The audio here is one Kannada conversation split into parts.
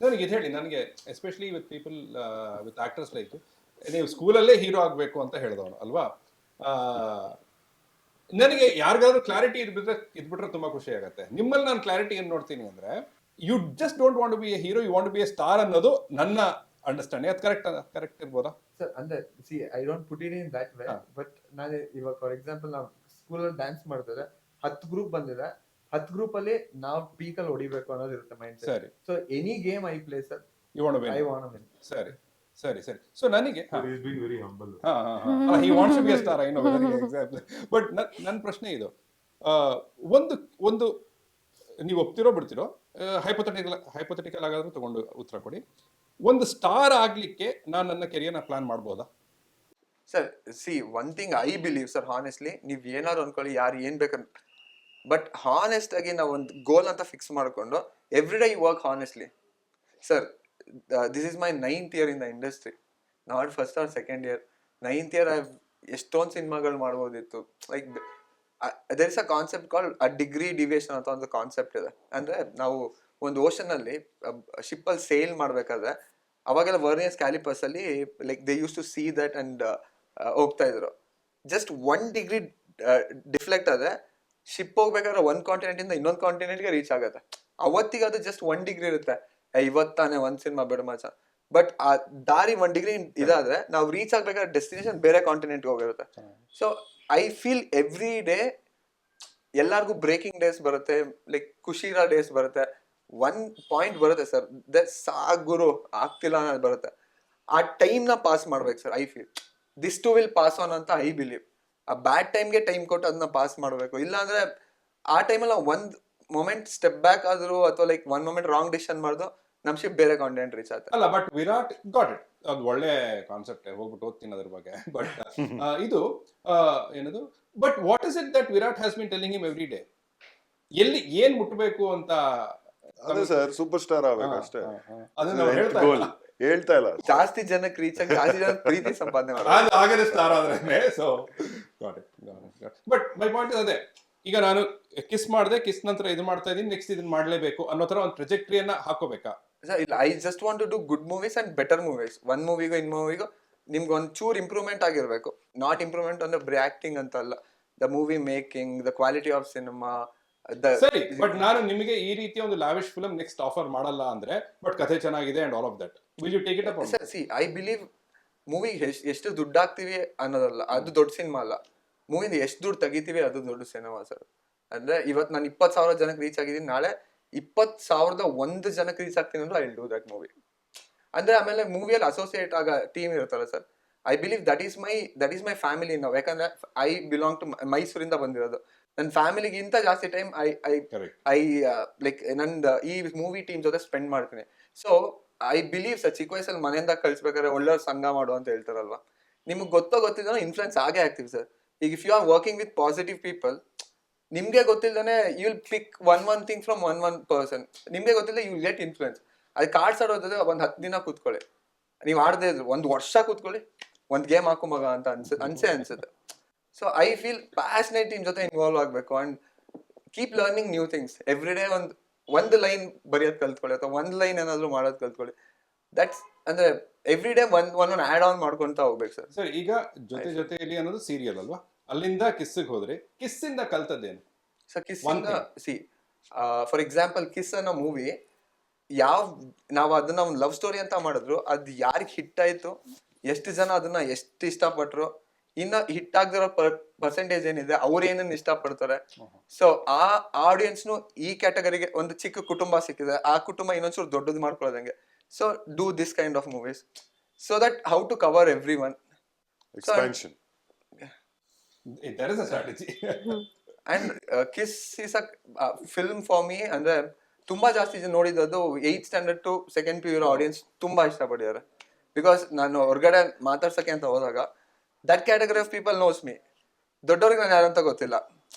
ನನಗೆ ಇದು ಹೇಳಿ, ನನಗೆ especially with people with actors like ನೀವು ಸ್ಕೂಲಲ್ಲೇ ಹೀರೋ ಆಗಬೇಕು ಅಂತ ಹೇಳಿದವನು ಅಲ್ವಾ. ಆ, ನನಗೆ ಯಾರಿಗಾದ್ರೂ ಕ್ಲಾರಿಟಿ ಇದ್ಬಿಟ್ರೆ ತುಂಬಾ ಖುಷಿ ಆಗುತ್ತೆ. ನಿಮ್ಮಲ್ಲಿ ನಾನು ಕ್ಲಾರಿಟಿ ಏನು ನೋಡ್ತೀನಿ ಅಂದ್ರೆ, you just don't want be a hero, you want be a star ಅನ್ನೋದು ನನ್ನ ಅಂಡರ್ಸ್ಟ್ಯಾಂಡಿಂಗ್. ಅದು ಕರೆಕ್ಟ್ ಇರ್ಬೋದಾ ಸರ್ ಅಂದ್ರೆ see I don't put it in that way, but ನಾನು ಇವಾಗ ಫಾರ್ ಎಕ್ಸಾಂಪಲ್ ನಾವು ಸ್ಕೂಲಲ್ಲಿ ಡ್ಯಾನ್ಸ್ ಮಾಡ್ತಿದ್ರೆ 10 ಗ್ರೂಪ್ ಬಂದಿದೆ, 10 ಗ್ರೂಪ್ ಅಲ್ಲಿ ನಾವು ಪೀಕಲ್ಲಿ ಹೊಡಿಬೇಕು ಅನ್ನೋದು ಇರುತ್ತೆ ಮೈಂಡ್ ಸೆಟ್. ಸರಿ, so any game I play sir, you want I want win. ಸರಿ ಸರಿ ಸರಿ. ಸೊ ನನಗೆ He's being very humble. he wants to be a star, I know exactly. But ನನ್ನ ಪ್ರಶ್ನೆ ಇದು, ಆ, ಒಂದು ಒಂದು ನೀವು ಒಪ್ತಿರೋ ಬಿಡ್ತಿರೋ, ಹೈಪೋಥೆಟಿಕಲ್ ಆಗಾದ್ರೂ ತಗೊಂಡು ಉತ್ತರ ಕೊಡಿ. ಒಂದು ಸ್ಟಾರ್ ಆಗ್ಲಿಕ್ಕೆ ನಾನು ನನ್ನ ಕೆರಿಯರ್ನ ಪ್ಲಾನ್ ಮಾಡ್ಬೋದಾ? Sir C one thing I believe sir, honestly ನೀವು ಏನಾದ್ರು ಅನ್ಕೊಳ್ಳಿ, ಯಾರು ಏನ್ ಬೇಕಂತ, ಬಟ್ ಹಾನೆಸ್ಟ್ ಆಗಿ ನಾವು ಒಂದು ಗೋಲ್ ಅಂತ ಫಿಕ್ಸ್ ಮಾಡ್ಕೊಂಡು every day you work honestly. Sir this is my 9th year in the industry, not first or second year. 9th year ಎಷ್ಟೊಂದು ಸಿನಿಮಾಗಳು ಮಾಡ್ಬೋದಿತ್ತು. Like there is a concept call a degree deviation ಅಂತ ಒಂದು ಕಾನ್ಸೆಪ್ಟ್ ಇದೆ. ಅಂದ್ರೆ ನಾವು ಒಂದು ಓಷನ್ ಅಲ್ಲಿ ಶಿಪ್ ಅಲ್ಲಿ ಸೇಲ್ ಮಾಡ್ಬೇಕಾದ್ರೆ ಅವಾಗೆಲ್ಲ ವರ್ನಿಯಸ್ ಕ್ಯಾಲಿಪರ್ಸ್ ಅಲ್ಲಿ like they use to see that and ಹೋಗ್ತಾ ಇದ್ರು. ಜಸ್ಟ್ 1 degree ಡಿಫ್ಲೆಕ್ಟ್ ಆದ್ರೆ ಶಿಪ್ ಹೋಗ್ಬೇಕಾದ್ರೆ ಒಂದು ಕಾಂಟಿನೆಂಟ್ ಇಂದ ಇನ್ನೊಂದು ಕಾಂಟಿನೆಂಟ್ಗೆ ರೀಚ್ ಆಗುತ್ತೆ. ಅವತ್ತಿಗೆ ಅದು ಜಸ್ಟ್ 1 degree ಇರುತ್ತೆ. ಇವತ್ತಾನೆ ಒಂದ್ ಸಿನಿಮಾ ಬೇಡ ಮಚ, ಬಟ್ ಆ ದಾರಿ 1 degree ಇದಾದ್ರೆ ನಾವು ರೀಚ್ ಆಗ್ಬೇಕಾದ್ರೆ ಡೆಸ್ಟಿನೇಷನ್ ಬೇರೆ ಕಾಂಟಿನೆಂಟ್ಗೆ ಹೋಗಿರುತ್ತೆ. So I feel every day ಎಲ್ಲಾರ್ಗು ಬ್ರೇಕಿಂಗ್ ಡೇಸ್ ಬರುತ್ತೆ, ಲೈಕ್ ಖುಷಿರ ಡೇಸ್ ಬರುತ್ತೆ. 1 point ಬರುತ್ತೆ ಸರ್, ಸಾಗುರು ಆಗ್ತಿಲ್ಲ ಅನ್ನೋದು ಬರುತ್ತೆ. ಆ ಟೈಮ್ ನ ಪಾಸ್ ಮಾಡ್ಬೇಕು sir. I feel this too will pass on ಅಂತ ಐ ಬಿಲೀವ್. ಆ ಬ್ಯಾಡ್ ಟೈಮ್ಗೆ ಟೈಮ್ ಕೊಟ್ಟು ಅದನ್ನ ಪಾಸ್ ಮಾಡಬೇಕು. ಇಲ್ಲಾಂದ್ರೆ ಆ ಟೈಮಲ್ಲಿ ಒಂದ್ ಮೊಮೆಂಟ್ ಸ್ಟೆಪ್ ಬ್ಯಾಕ್ ಆದ್ರು ಅಥವಾ ಲೈಕ್ 1 moment ರಾಂಗ್ ಡಿಸಿಷನ್ ಮಾಡ್ದು ನಮ್ ಶಿಪ್ ಬೇರೆ ಕಾಂಟಿನೆಂಟ್ ರೀಚ್ ಆಗುತ್ತೆ. ಅಲ್ಲ, ಬಟ್ ವಿರಾಟ್ ಗಾಟ್ ಇಟ್, ಅದು ಒಳ್ಳೆ ಕಾನ್ಸೆಪ್ಟ್, ಹೋಗ್ಬಿಟ್ಟು ಓದ್ತೀನಿ ಅದ್ರ ಬಗ್ಗೆ. ಬಟ್ ಇದು ಏನದು, but what is it that Virat has been telling him every day? ಎಲ್ಲಿ ಏನ್ ಮುಟ್ಬೇಕು ಅಂತ? ಅದೇ ಸರ್, ಸೂಪರ್ ಸ್ಟಾರ್ ಆಗ್ಬೇಕು ಅಷ್ಟೇ. ಅದನ್ನ ನಾವು ಹೇಳ್ತಾ ಇಲ್ಲ. ಜಾಸ್ತಿ ಜನಕ್ಕೆ ರೀಚ್ ಆಗಿ ಜಾಸ್ತಿ ಜನ ಪ್ರೀತಿ ಸಂಪಾದನೆ ಮಾಡೋದು ಆಗದೆ ಸ್ಟಾರ್ ಆದ್ರೆ. ಸೊ ಬಟ್ ಮೈ ಪಾಯಿಂಟ್ ಅದೇ, ಈಗ ನಾನು ಕಿಸ್ ಮಾಡಿದೆ, ಕಿಸ್ ನಂತರ ಇದು ಮಾಡ್ತಾ ಇದೀನಿ, ನೆಕ್ಸ್ಟ್ ಇದನ್ನ ಮಾಡ್ಲೇಬೇಕು ಅನ್ನೋ ತರ ಒಂದು ಟ್ರೆಜೆಕ್ಟ್ರಿಯನ್ನ ಹಾಕೋಬೇಕಾ? ಇಲ್ಲ, I just want to do good movies and better movies. ಒಂದ್ ಮೂವಿಗೂ ಇನ್ ಮೂವಿಗೂ ನಿಮ್ಗೆ ಒಂದ್ ಚೂರ್ ಇಂಪ್ರೂವ್ಮೆಂಟ್ ಆಗಿರ್ಬೇಕು. ನಾಟ್ ಇಂಪ್ರೂವ್ಮೆಂಟ್ ಅಂದ್ರೆ ಬರೀ ಆಕ್ಟಿಂಗ್ ಅಂತ ಅಲ್ಲ, the movie making, the quality of cinema. ಸರಿ, ಬಟ್ ನಾನು ನಿಮಗೆ ಈ ರೀತಿಯ ಒಂದು ಲಾವಿಶ್ ಫಿಲ್ಮ್ ನೆಕ್ಸ್ಟ್ ಆಫರ್ ಮಾಡಲ್ಲ ಅಂದ್ರೆ, ಬಟ್ ಕಥೆ ಚೆನ್ನಾಗಿದೆ and all of that, will you take it up? See I believe ಮೂವಿಗೆ ಎಷ್ಟು ದುಡ್ಡು ಹಾಕ್ತಿವಿ ಅನ್ನೋದಲ್ಲ, ಅದು ದೊಡ್ಡ ಸಿನಿಮಾ ಅಲ್ಲ. ಮೂವಿಂದ ಎಷ್ಟು ದುಡ್ಡು ತೆಗಿತೀವಿ ಅದು ದೊಡ್ಡ ಸಿನಿಮಾ ಸರ್. ಅಂದ್ರೆ ಇವತ್ತು ನಾನು 20,000 ಜನಕ್ಕೆ ರೀಚ್ ಆಗಿದ್ದೀನಿ, ನಾಳೆ 20,001 ಜನಕ್ಕೆ ರೀಚ್ ಆಗ್ತೀನಿ ಅಂದ್ರೆ I will do that movie. ಅಂದ್ರೆ ಆಮೇಲೆ ಮೂವಿಯಲ್ಲಿ ಅಸೋಸಿಯೇಟ್ ಆಗ ಟೀಮ್ ಇರುತ್ತಲ್ಲ sir, I believe that is my family ನಾವು. ಯಾಕಂದ್ರೆ ಐ ಬಿಲಾಂಗ್ ಟು ಮೈಸೂರಿಂದ ಬಂದಿರೋದು. ನನ್ನ ಫ್ಯಾಮಿಲಿಗಿಂತ ಜಾಸ್ತಿ ಟೈಮ್ ಐ ಲೈಕ್ ನಂದು ಈ ಮೂವಿ ಟೀಮ್ ಜೊತೆ ಸ್ಪೆಂಡ್ ಮಾಡ್ತೀನಿ. ಸೊ ಐ ಬಿಲೀವ್ ಸರ್, ಚಿಕ್ಕ ವಯಸ್ಸಲ್ಲಿ ಮನೆಯಿಂದ ಕಳ್ಸ್ಬೇಕಾದ್ರೆ ಒಳ್ಳೆಯ ಸಂಘ ಮಾಡು ಅಂತ ಹೇಳ್ತಾರಲ್ವಾ, ನಿಮ್ಗೆ ಗೊತ್ತಿದ್ದೋ ಇನ್ಫ್ಲುಯೆನ್ಸ್ ಆಗೇ ಆಗ್ತೀವಿ ಸರ್. ಈಗ if you are working with positive people, ನಿಮ್ಗೆ ಗೊತ್ತಿಲ್ಲದೆ you will pick one thing from one person. ನಿಮ್ಗೆ ಗೊತ್ತಿಲ್ಲ, ಯು ವಿಲ್ ಗೆಟ್ ಇನ್ಫ್ಲುಯೆನ್ಸ್. ಅದು ಕಾರ್ಡ್ಸ್ ಆಡೋದ್ರೆ ಒಂದು 10 ದಿನ ಕೂತ್ಕೊಳ್ಳಿ, ನೀವು ಆಡದೇ ಇದ್ರು 1 ವರ್ಷ ಕೂತ್ಕೊಳ್ಳಿ, ಒಂದು ಗೇಮ್ ಹಾಕೋ ಮಗ ಅಂತ ಅನ್ಸುತ್ತೆ. So I feel passionate team ಜೊತೆ ಇನ್ವಾಲ್ವ್ ಆಗಬೇಕು and keep learning new things every day. ಒಂದು ಲೈನ್ ಬರೆಯೋದು ಕಲ್ತ್ಕೊಳ್ಳಿ ಅಥವಾ ಒಂದು ಲೈನ್ ಏನಾದ್ರು ಮಾಡೋದು ಕಲ್ತ್ಕೊಳ್ಳಿ. ದಟ್ಸ್ ಅಂದ್ರೆ ಎವ್ರಿ ಡೇ ಒಂದೊಂದು ಆಡ್ ಆನ್ ಮಾಡ್ಕೊಂತ ಹೋಗ್ಬೇಕು ಸರ್. ಸರ್, ಈಗ ಜೊತೆಯಲ್ಲಿ ಅನ್ನೋದು ಸೀರಿಯಲ್ ಅಲ್ವಾ, ಅಲ್ಲಿಂದ ಕಿಸ್ಸಿಗೆ ಹೋದ್ರಿ, ಕಿಸ್ಸಿಂದ ಕಲ್ತದ್ದೇನು sir? Kiss see for example Kiss ಅನ್ನೋ ಮೂವಿ, ನಾವು ಅದನ್ನ ಒಂದು ಲವ್ ಸ್ಟೋರಿ ಅಂತ ಮಾಡಿದ್ರು, ಅದು ಯಾರಿಗೆ ಹಿಟ್ ಆಯ್ತು, ಎಷ್ಟು ಜನ ಅದನ್ನ ಎಷ್ಟು ಇಷ್ಟಪಟ್ರು, ಇನ್ನ ಹಿಟ್ ಆಗದಿರೋ ಪರ್ಸೆಂಟೇಜ್ ಏನಿದೆ, ಅವ್ರು ಏನನ್ನ ಇಷ್ಟಪಡ್ತಾರೆ. ಸೊ ಆ ಆಡಿಯನ್ಸ್ನು ಈ ಕ್ಯಾಟಗರಿಗೆ ಒಂದು ಚಿಕ್ಕ ಕುಟುಂಬ ಸಿಕ್ಕಿದೆ, ಆ ಕುಟುಂಬ ಇನ್ನೊಂದ್ಸೂರು ದೊಡ್ಡದು ಮಾಡ್ಕೊಳ್ಳೋದಂಗೆ. So do this kind of movies so that how to cover everyone. Expansion. there is a strategy. And Kiss is a film for me. ಅಂದ್ರೆ ತುಂಬಾ ಜಾಸ್ತಿ ಜನ ನೋಡಿದ್ದು 8th standard to 2nd PU audience ತುಂಬಾ ಇಷ್ಟಪಟ್ಟಿದ್ದಾರೆ. ಬಿಕಾಸ್ ನಾನು ಹೊರಗಡೆ ಮಾತಾಡ್ಸಕ್ಕೆ ಅಂತ ಹೋದಾಗ that category of people knows me. ದೊಡ್ಡವ್ರಿಗೆ ನಾನು ಯಾರಂತ ಗೊತ್ತಿಲ್ಲ.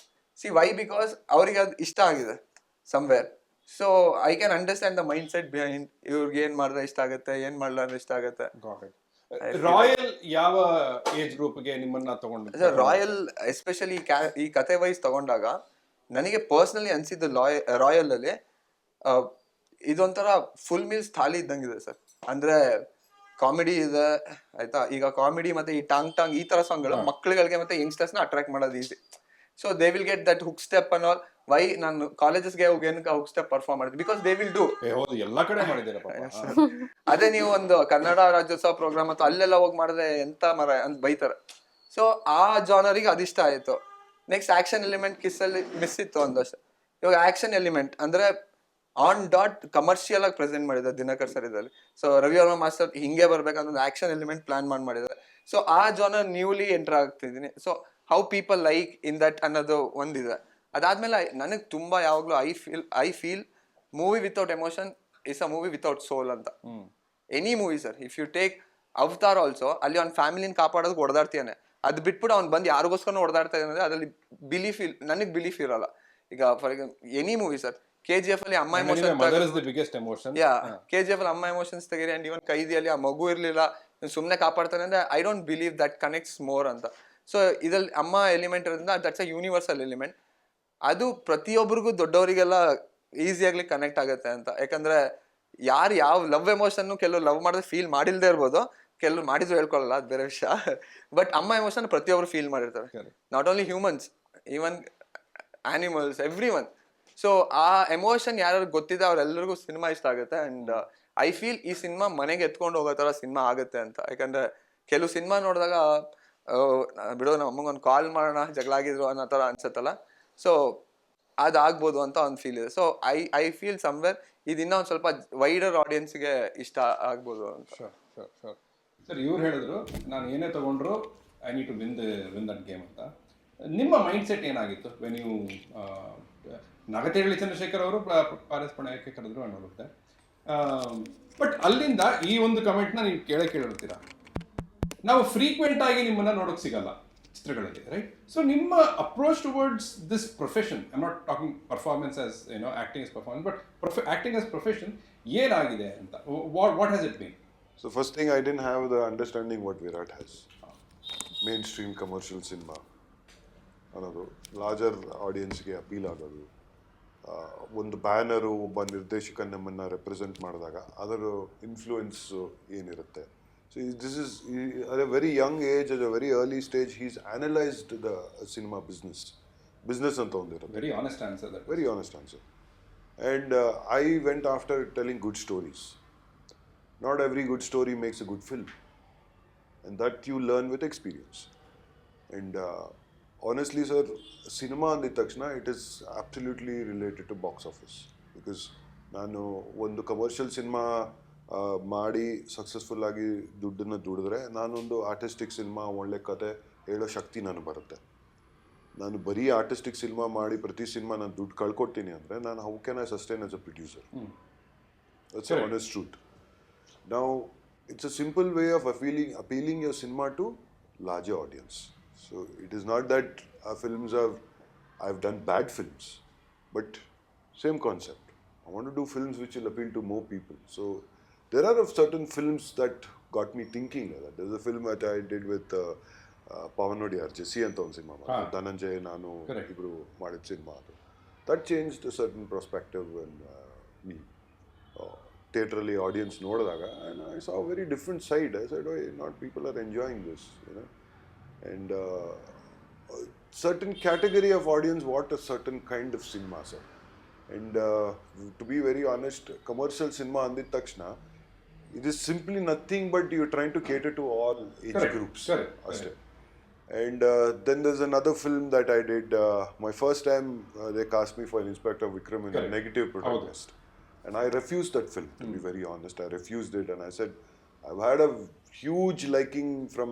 C Y? ಬಿಕಾಸ್ ಅವ್ರಿಗೆ ಅದು ಇಷ್ಟ ಆಗಿದೆ somewhere. So I can understand the mind set behind, ಇವ್ರಿಗೆ ಏನ್ ಮಾಡಿದ್ರೆ ಇಷ್ಟ ಆಗುತ್ತೆ, ಏನ್ ಮಾಡ್ಲಾರ್ದ್ರೆ ಇಷ್ಟ ಆಗುತ್ತೆ. ರಾಯಲ್ ಯಾವ ಏಜ್ ಗ್ರೂಪ್ಗೆ ನಿಮ್ಮನ್ನ ತಗೊಂಡು? ರಾಯಲ್ ಎಸ್ಪೆಷಲಿ ಈ ಕತೆ ವೈಸ್ ತಗೊಂಡಾಗ ನನಗೆ ಪರ್ಸನಲಿ ಅನ್ಸಿದ್ದು ರಾಯಲ್ ಅಲ್ಲಿ ಇದೊಂಥರ ಫುಲ್ ಮೀಲ್ಸ್ ಥಾಲಿ ಇದ್ದಂಗಿದೆ ಸರ್. ಅಂದ್ರೆ ಕಾಮಿಡಿ ಇದೆ ಆಯ್ತಾ, ಈಗ ಕಾಮಿಡಿ ಮತ್ತೆ ಈ ಟಾಂಗ್ ಈ ತರ ಸಾಂಗ್ಗಳು ಮಕ್ಕಳುಗಳಿಗೆ ಮತ್ತೆ ಯಂಗ್ಸ್ಟರ್ಸ್ ನ ಅಟ್ರಾಕ್ಟ್ ಮಾಡೋದು easy. So they will get that hook step and all. Why ನಾನು ಕಾಲೇಜಸ್ಗೆ ಹೋಗಿ ಏನಕ್ಕೆ ಹುಕ್ ಸ್ಟೆಪ್ ಪರ್ಫಾರ್ಮ್ ಮಾಡಿದ್ವಿ, ಬಿಕಾಸ್ ದೇ ವಿಲ್ ಡೂ. ಹೌದು, ಎಲ್ಲಾ ಕಡೆ ಮಾಡಿದ್ದೀರಾ ಪಾಪ. ಅದೇ ನೀವು ಒಂದು ಕನ್ನಡ ರಾಜ್ಯೋತ್ಸವ ಪ್ರೋಗ್ರಾಮ್ ಅಥವಾ ಅಲ್ಲೆಲ್ಲ ಹೋಗಿ ಮಾಡಿದ್ರೆ ಎಂತ ಮರ ಅಂತ ಬೈತಾರೆ. ಸೊ ಆ ಜಾನರಿಗೆ ಅದಿಷ್ಟ ಆಯ್ತು. ನೆಕ್ಸ್ಟ್ ಆಕ್ಷನ್ ಎಲಿಮೆಂಟ್ ಕಿಸ್ ಅಲ್ಲಿ ಮಿಸ್ ಇತ್ತು ಒಂದಷ್ಟು. ಇವಾಗ ಆಕ್ಷನ್ ಎಲಿಮೆಂಟ್ ಅಂದ್ರೆ ಆನ್ ಡಾಟ್ ಕಮರ್ಷಿಯಲ್ ಆಗಿ ಪ್ರೆಸೆಂಟ್ ಮಾಡಿದ್ದಾರೆ ದಿನಕರ್ ಸರ್ ಇದ್ರಲ್ಲಿ. ಸೊ ರವಿ ವರ್ಮ ಮಾಸ್ಟರ್ ಹಿಂಗೆ ಬರ್ಬೇಕಂತ ಒಂದು ಆಕ್ಷನ್ ಎಲಿಮೆಂಟ್ ಪ್ಲಾನ್ ಮಾಡಿದ್ದಾರೆ. ಸೊ ಆ ಜಾನರ್ ನ್ಯೂಲಿ ಎಂಟರ್ ಆಗ್ತಿದ್ದೀನಿ. So how people like in that ಅನ್ನೋದು ಒಂದಿದೆ. ಅದಾದ್ಮೇಲೆ ನನಗೆ ತುಂಬಾ ಯಾವಾಗ್ಲೂ I feel movie without emotion is a movie without soul ಅಂತ. Any movie sir, if you take avatar also, ಅಲ್ಲಿ ಅವ್ನ ಫ್ಯಾಮಿಲಿನ ಕಾಪಾಡೋದಕ್ಕೆ ಹೊಡೆದಾಡ್ತಾನೆ. ಅದ್ ಬಿಟ್ಬಿಟ್ಟು ಅವ್ನು ಬಂದು ಯಾರಿಗೋಸ್ಕರ ಹೊಡೆದಾಡ್ತಾ ಇದ್ದಾನೆ ಅದ್ರಲ್ಲಿ ನನಗೆ ಬಿಲೀಫ್ ಇರಲ್ಲ. ಈಗ for example any movie sir, KGF ಅಲ್ಲಿ ಅಮ್ಮ ಎಮೋಷನ್, KGF ಅಲ್ಲಿ ಅಮ್ಮ ಎಮೋಷನ್ಸ್ ತೆಗೀರಿ. ಅಂಡ್ ಇವನ್ ಕೈದಿಯಲ್ಲಿ ಆ ಮಗು ಇರ್ಲಿಲ್ಲ, ಸುಮ್ನೆ ಕಾಪಾಡ್ತಾನೆ ಅಂದ್ರೆ I don't believe that connects more ಅಂತ. ಸೊ ಇದ್ರಲ್ಲಿ ಅಮ್ಮ ಎಲಿಮೆಂಟ್ ಇರೋದ್ರಿಂದ ದಟ್ಸ್ ಅ ಯೂನಿವರ್ಸಲ್ ಎಲಿಮೆಂಟ್. ಅದು ಪ್ರತಿಯೊಬ್ಬರಿಗೂ ದೊಡ್ಡವರಿಗೆಲ್ಲ ಈಸಿಯಾಗ್ಲಿ ಕನೆಕ್ಟ್ ಆಗುತ್ತೆ ಅಂತ. ಯಾಕಂದ್ರೆ ಯಾವ ಲವ್ ಎಮೋಷನ್ ಕೆಲವು ಲವ್ ಮಾಡಿದ್ರೆ ಫೀಲ್ ಮಾಡಿಲ್ದೇ ಇರ್ಬೋದು, ಕೆಲವು ಮಾಡಿದ್ರು ಹೇಳ್ಕೊಳ್ಳಲ್ಲ, ಅದು ಬೇರೆ ವಿಷಯ. ಬಟ್ ಅಮ್ಮ ಎಮೋಷನ್ ಪ್ರತಿಯೊಬ್ರು ಫೀಲ್ ಮಾಡಿರ್ತಾರೆ, not only humans, even animals, every one. So ಆ ಎಮೋಷನ್ ಯಾರು ಗೊತ್ತಿದೆ ಅವ್ರೆಲ್ಲರಿಗೂ ಸಿನಿಮಾ ಇಷ್ಟ ಆಗುತ್ತೆ. ಅಂಡ್ ಐ ಫೀಲ್ ಈ ಸಿನಿಮಾ ಮನೆಗೆ ಎತ್ಕೊಂಡು ಹೋಗೋ ತರ ಸಿನಿಮಾ ಆಗುತ್ತೆ ಅಂತ. ಯಾಕಂದ್ರೆ ಕೆಲವು ಸಿನಿಮಾ ನೋಡಿದಾಗ ಬಿಡೋ ನಮ್ಮ ಅಮ್ಮಗೊಂದು ಕಾಲ್ ಮಾಡೋಣ ಜಗಳ ಆಗಿದ್ರು ಅನ್ನೋ ತರ ಅನ್ಸತ್ತಲ್ಲ. ಸೊ ಅದಾಗ್ಬೋದು ಅಂತ ಒಂದು ಫೀಲ್ ಇದೆ. ಸೊ ಐ ಫೀಲ್ ಸಮ್ವೇರ್ ಇದಿನ್ನ ಒಂದು ಸ್ವಲ್ಪ ವೈಡರ್ ಆಡಿಯನ್ಸ್ಗೆ ಇಷ್ಟ ಆಗ್ಬೋದು ಅಂತ. ಸರ್, ಇವ್ರು ಹೇಳಿದ್ರು ನಾನು ಏನೇ ತಗೊಂಡ್ರು I need to win that game ಅಂತ. ನಿಮ್ಮ ಮೈಂಡ್ ಸೆಟ್ ಏನಾಗಿತ್ತು ವೆನ್ ನೀವು ನಾಗತಿಹಳ್ಳಿ ಚಂದ್ರಶೇಖರ್ ಅವರು ಪಾರಸ್ ಪ್ರಣಯಕ್ಕೆ ಕರೆದ್ರು ಅನ್ನೋರುತ್ತೆ. ಬಟ್ ಅಲ್ಲಿಂದ ಈ ಒಂದು ಕಮೆಂಟ್ನ ನೀವು ಕೇಳಿರ್ತೀರಾ. ನಾವು ಫ್ರೀಕ್ವೆಂಟ್ ಆಗಿ ನಿಮ್ಮನ್ನ ನೋಡೋಕೆ ಸಿಗಲ್ಲ ಚಿತ್ರಗಳಲ್ಲಿ, ರೈಟ್? ಸೊ ನಿಮ್ಮ approach towards this profession, I am not talking performance as acting as performance, but acting as profession ಏನಾಗಿದೆ ಅಂತ, what has it been? So first thing, I didn't have the understanding what Virat has. Mainstream commercial cinema ಅನ್ನೋದು ಲಾರ್ಜರ್ ಆಡಿಯನ್ಸ್ಗೆ ಅಪೀಲ್ ಆಗೋದು, ಒಂದು ಬ್ಯಾನರು ಒಬ್ಬ ನಿರ್ದೇಶಕ ನಮ್ಮನ್ನು ರೆಪ್ರೆಸೆಂಟ್ ಮಾಡಿದಾಗ ಅದರ ಇನ್ಫ್ಲೂಯೆನ್ಸ್ ಏನಿರುತ್ತೆ. So this is at a very young age, at a very early stage he's analysed the cinema business ಅಂತ ಒಂದಿರುತ್ತೆ. Very honest answer. And I went after telling good stories. Not every good story makes a good film, and that you learn with experience. And honestly, sir, cinema andid takshana it is absolutely related to box office, because ನಾನು ಒಂದು ಕಮರ್ಷಿಯಲ್ ಸಿನಿಮಾ ಮಾಡಿ ಸಕ್ಸಸ್ಫುಲ್ ಆಗಿ ದುಡ್ಡನ್ನು ದುಡಿದ್ರೆ ನಾನೊಂದು ಆರ್ಟಿಸ್ಟಿಕ್ ಸಿನಿಮಾ ಒಳ್ಳೆ ಕತೆ ಹೇಳೋ ಶಕ್ತಿ ನನಗೆ ಬರುತ್ತೆ. ನಾನು ಬರೀ ಆರ್ಟಿಸ್ಟಿಕ್ ಸಿನಿಮಾ ಮಾಡಿ ಪ್ರತಿ ಸಿನಿಮಾ ನಾನು ದುಡ್ಡು ಕಳ್ಕೊಡ್ತೀನಿ ಅಂದರೆ ನಾನು how can I sustain as a producer? That's a honest truth. Now, it's a simple way of appealing your cinema to larger audience. So it is not that our films I've done bad films, but same concept. I want to do films which will appeal to more people. So there are certain films that got me thinking like that. There's a film that I did with Pavan Nodiyar, Jesse anta on cinema. Dhananjay Nanu ibru madid cinema. That changed a certain perspective in me. ಥಿಯೇಟ್ರಲ್ಲಿ ಆಡಿಯನ್ಸ್ ನೋಡಿದಾಗ I saw very different side. I side not people are enjoying this, and certain category of audience what a certain kind of cinema sir. And to be very honest, commercial cinema ಅಂದಿದ ತಕ್ಷಣ it is simply nothing but you train to cater to all age groups ಅಷ್ಟೇ. And then there's another film that I did. My first time they cast me for Inspector Vikram in a negative protagonist. And I refused that film, to be very honest. I refused it, and I said, I've had a huge liking from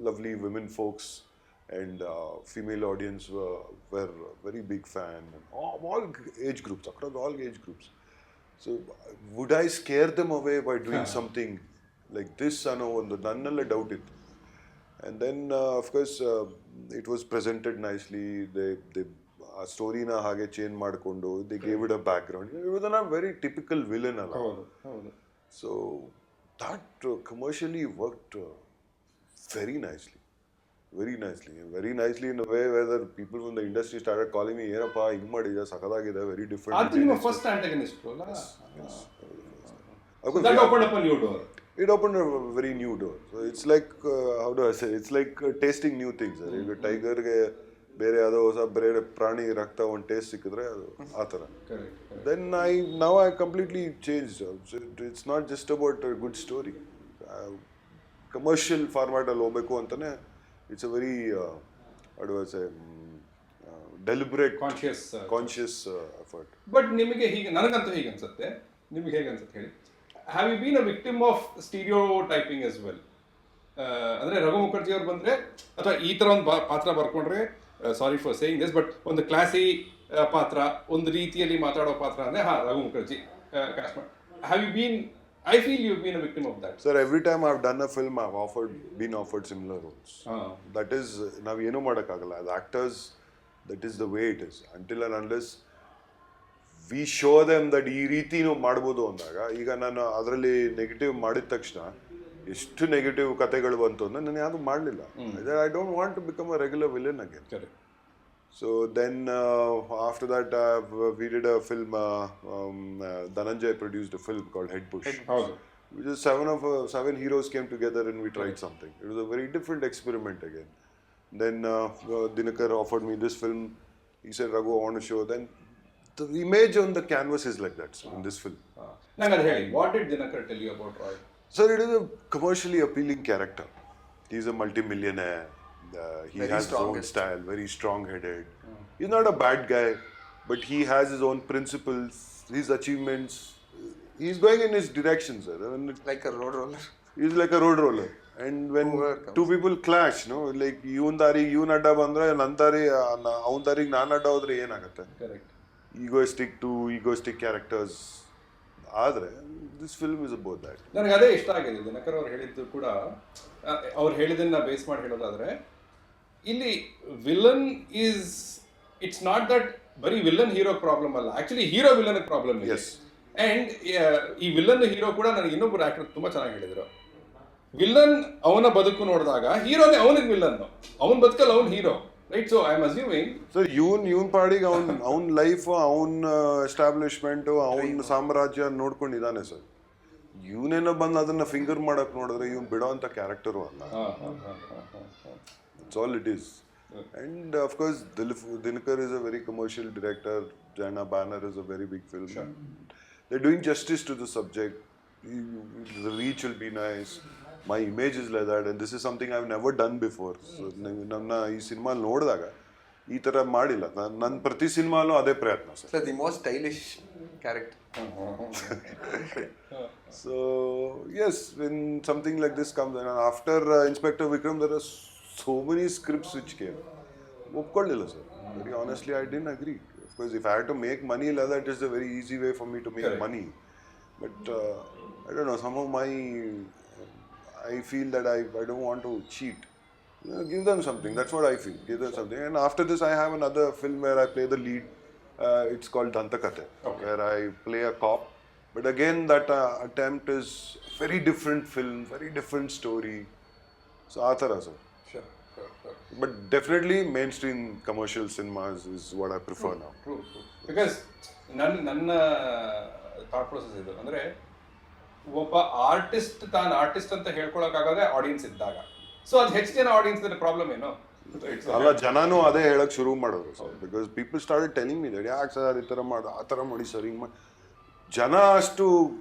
lovely women folks, and female audience were very big fan, and all age groups, across all age groups. So would I scare them away by doing something like this? Ano ಒಂದು ನನ್ನೆಲ್ಲ ಡೌಟ್ ಇತ್ತು. And then of course it was presented nicely. They ಆ ಸ್ಟೋರಿನ ಹಾಗೆ ಚೇಂಜ್ ಮಾಡಿಕೊಂಡು they gave it a background. It was a very typical villain ಅಲ್ಲ. So that commercially worked very nicely. Very nicely in way whether people from the industry started calling me ಏನಪ್ಪ ಹಿಂಗ್ ಮಾಡಿದೆ ಸಖತ್ತಾಗಿದೆ ವೆರಿ ಅದು ಡಿಫ್ರೆಂಟ್. ನಿಮ್ಮ ಫಸ್ಟ್ ಆಂಟಗನಿಸ್ಟ್ ಅಲ್ಲ? Of course, That yeah. opened up a new door. It opened a very new door. So it's like how do I say? It's like tasting new things. ಈಗ ಟೈಗರ್ಗೆ ಬೇರೆ ಯಾವುದೋ ಹೊಸ ಬೇರೆ ಪ್ರಾಣಿ ರಕ್ತ ಒಂದು ಟೇಸ್ಟ್ ಸಿಕ್ಕಿದ್ರೆ ಅದು ಆ ಥರ. Correct. Then now I completely changed. So it's not just about a good story. Commercial format ಅಲ್ಲಿ ಹೋಗ್ಬೇಕು ಅಂತಾನೆ. It's a very how do I say deliberate, conscious effort. But ನಿಮಗೆ ಹೀಗೆ, ನನಗಂತೂ ಹೀಗೆ ಅನ್ಸುತ್ತೆ, ನಿಮಗೆ ಹೇಗೆ ಅನ್ಸುತ್ತೆ ಹೇಳಿ, have you been a victim of stereotyping as well? ಅಂದರೆ ರಘು ಮುಖರ್ಜಿ ಅವ್ರು ಬಂದರೆ ಅಥವಾ ಈ ಥರ ಒಂದು ಪಾತ್ರ ಬರ್ಕೊಂಡ್ರೆ, sorry for saying this, but ಒಂದು ಕ್ಲಾಸಿ ಪಾತ್ರ, ಒಂದು ರೀತಿಯಲ್ಲಿ ಮಾತಾಡೋ ಪಾತ್ರ ಅಂದರೆ ರಘು ಮುಖರ್ಜಿ ಕ್ಯಾಸ್ಟ್ ಮಾಡಿ. Have you been, I feel you've been a victim of that. Sir, every time I've done a film, I've been offered similar roles. That is, ನಾವು ಏನೂ ಮಾಡೋಕ್ಕಾಗಲ್ಲ. As actors, that is the way it is. Until and unless we show them that ಈ ರೀತಿನೂ ಮಾಡ್ಬೋದು ಅಂದಾಗ, ಈಗ ನಾನು ಅದರಲ್ಲಿ ನೆಗೆಟಿವ್ ಮಾಡಿದ ತಕ್ಷಣ ಎಷ್ಟು ನೆಗೆಟಿವ್ ಕಥೆಗಳು ಬಂತು ಅಂದ್ರೆ ನಾನು ಯಾವುದು ಮಾಡಲಿಲ್ಲ. I don't want to become a regular villain again. Correct. So then after that we did a film, Dhananjay produced a film called Head Bush. Which is seven heroes came together and we tried something. It was a very different experiment again. Then Dinakar offered me this film. He said, Raghu, I want to show. Then the image on the canvas is like that, so, in this film. ನಂಗೆ ಅದು ಹೇಳಿ, what did Dinakar tell you about Roy? Sir, it is a commercially appealing character. He's a multi-millionaire. He Very has his own style, very strong-headed. He's not a bad guy, but he has his own principles, his achievements. He's going in his direction, sir. Like a road roller. He's like a road roller. And when two people clash, no, like ಇವನ್ ದಾರಿಗೆ ಇವನ್ ಅಡ್ಡ ಬಂದ್ರೆ ನನ್ನ ದಾರಿ ಅವನ ದಾರಿಗೆ ನಾನು ಅಡ್ಡ ಹೋದ್ರೆ ಏನಾಗುತ್ತೆ? Correct. Egoistic characters. ಆದರೆ this film is about that. ನನಗೆ ಅದೇ ಇಷ್ಟ ಆಗಿದೆ. ದಿನಕರ್ ಅವ್ರು ಹೇಳಿದ್ದು ಕೂಡ, ಅವ್ರು ಹೇಳಿದ್ದನ್ನ ಬೇಸ್ ಮಾಡಿ ಹೇಳೋದಾದ್ರೆ, ಇಲ್ಲಿ villain is, it's not that ಬರೀ ವಿಲನ್ ಹೀರೋ ಪ್ರಾಬ್ಲಮ್ ಅಲ್ಲ, ಆಕ್ಚುಲಿ ಹೀರೋ ವಿಲನ್ ಪ್ರಾಬ್ಲಮ್ ಇದೆ. ಅಂಡ್ ಈ ವಿಲನ್ ಹೀರೋ ಕೂಡ ನನಗೆ ಇನ್ನೊಬ್ಬರು ಆಕ್ಟರ್ ತುಂಬಾ ಚೆನ್ನಾಗಿ ಹೇಳಿದ್ರು, ವಿಲನ್ ಅವನ ಬದುಕು ನೋಡಿದಾಗ ಹೀರೋನೇ ಅವನಿಗೆ ವಿಲನ್, ಅವನ ಬದುಕಲ್ಲಿ ಅವನ್ hero, right? So I am assuming sir ಇವನ್ ಪಾಡಿಗೆ ಅವನ್ ಲೈಫ್, ಅವನ್ ಎಸ್ಟಾಬ್ಲಿಷ್ಮೆಂಟ್, ಅವನ್ ಸಾಮ್ರಾಜ್ಯ ನೋಡ್ಕೊಂಡಿದ್ದಾನೆ ಸರ್. ಇವನೇನೋ ಬಂದು ಅದನ್ನ ಫಿಂಗರ್ ಮಾಡಕ್ ನೋಡಿದ್ರೆ ಇವನ್ ಬಿಡೋ ಅಂತ ಕ್ಯಾರೆಕ್ಟರು ಅಲ್ಲ. That's all it is. And of course, Dinakar is a very commercial director. Jana Banner is a very big film. Sure. They're doing justice to the subject. The reach will be nice. My image is like that, and this is something I've never done before. So, ನನ್ನ ಈ ಸಿನಿಮಾ ನೋಡಿದಾಗ ಈ ತರ ಮಾಡಿಲ್ಲ. ನನ್ನ ಪ್ರತಿ ಸಿನಿಮಾಲೂ ಅದೇ ಪ್ರಯತ್ನ sir. So the most stylish character. So yes, when something like this comes, and after Inspector Vikram, there are so many scripts which came. ಒಪ್ಕೊಳ್ಳಿಲ್ಲ sir. Very honestly, I didn't agree. Of course, if I had to make money, that is a very easy way for me to make money. But I don't know, somehow I feel that I don't want to cheat. Give them something. That's what I feel. Give them something. And after this, I have another film where I play the lead. It's called Dantakate, where I play a cop. But again, that attempt is very different film, very different story. So, Athara, sir. Sure. But definitely, mainstream commercial cinemas is what I prefer now. True. Because ನನ್ನ ಥಾಟ್ ಪ್ರೊಸೆಸ್ ಇದು, ಅಂದರೆ ಒಬ್ಬ ಆರ್ಟಿಸ್ಟ್ ತಾನು ಆರ್ಟಿಸ್ಟ್ ಅಂತ ಹೇಳ್ಕೊಳಕ್ಕಾಗದೆ ಆಡಿಯನ್ಸ್ ಇದ್ದಾಗ, ಸೊ ಅದು ಹೆಚ್ಚು ಜನ ಆಡಿಯನ್ಸ್ ಇದ್ರೆ ಪ್ರಾಬ್ಲಮ್ ಏನು? ಅಲ್ಲ, ಜನನೂ ಅದೇ ಹೇಳಕ್ ಶುರು ಮಾಡೋರು sir. Because people started telling me that ಯಾಕೆ ಸರ್ ಈ ಥರ ಮಾಡಿ, ಆ ಥರ ಮಾಡಿ ಸರ್, ಹಿಂಗೆ ಮಾಡಿ. ಜನ ಅಷ್ಟು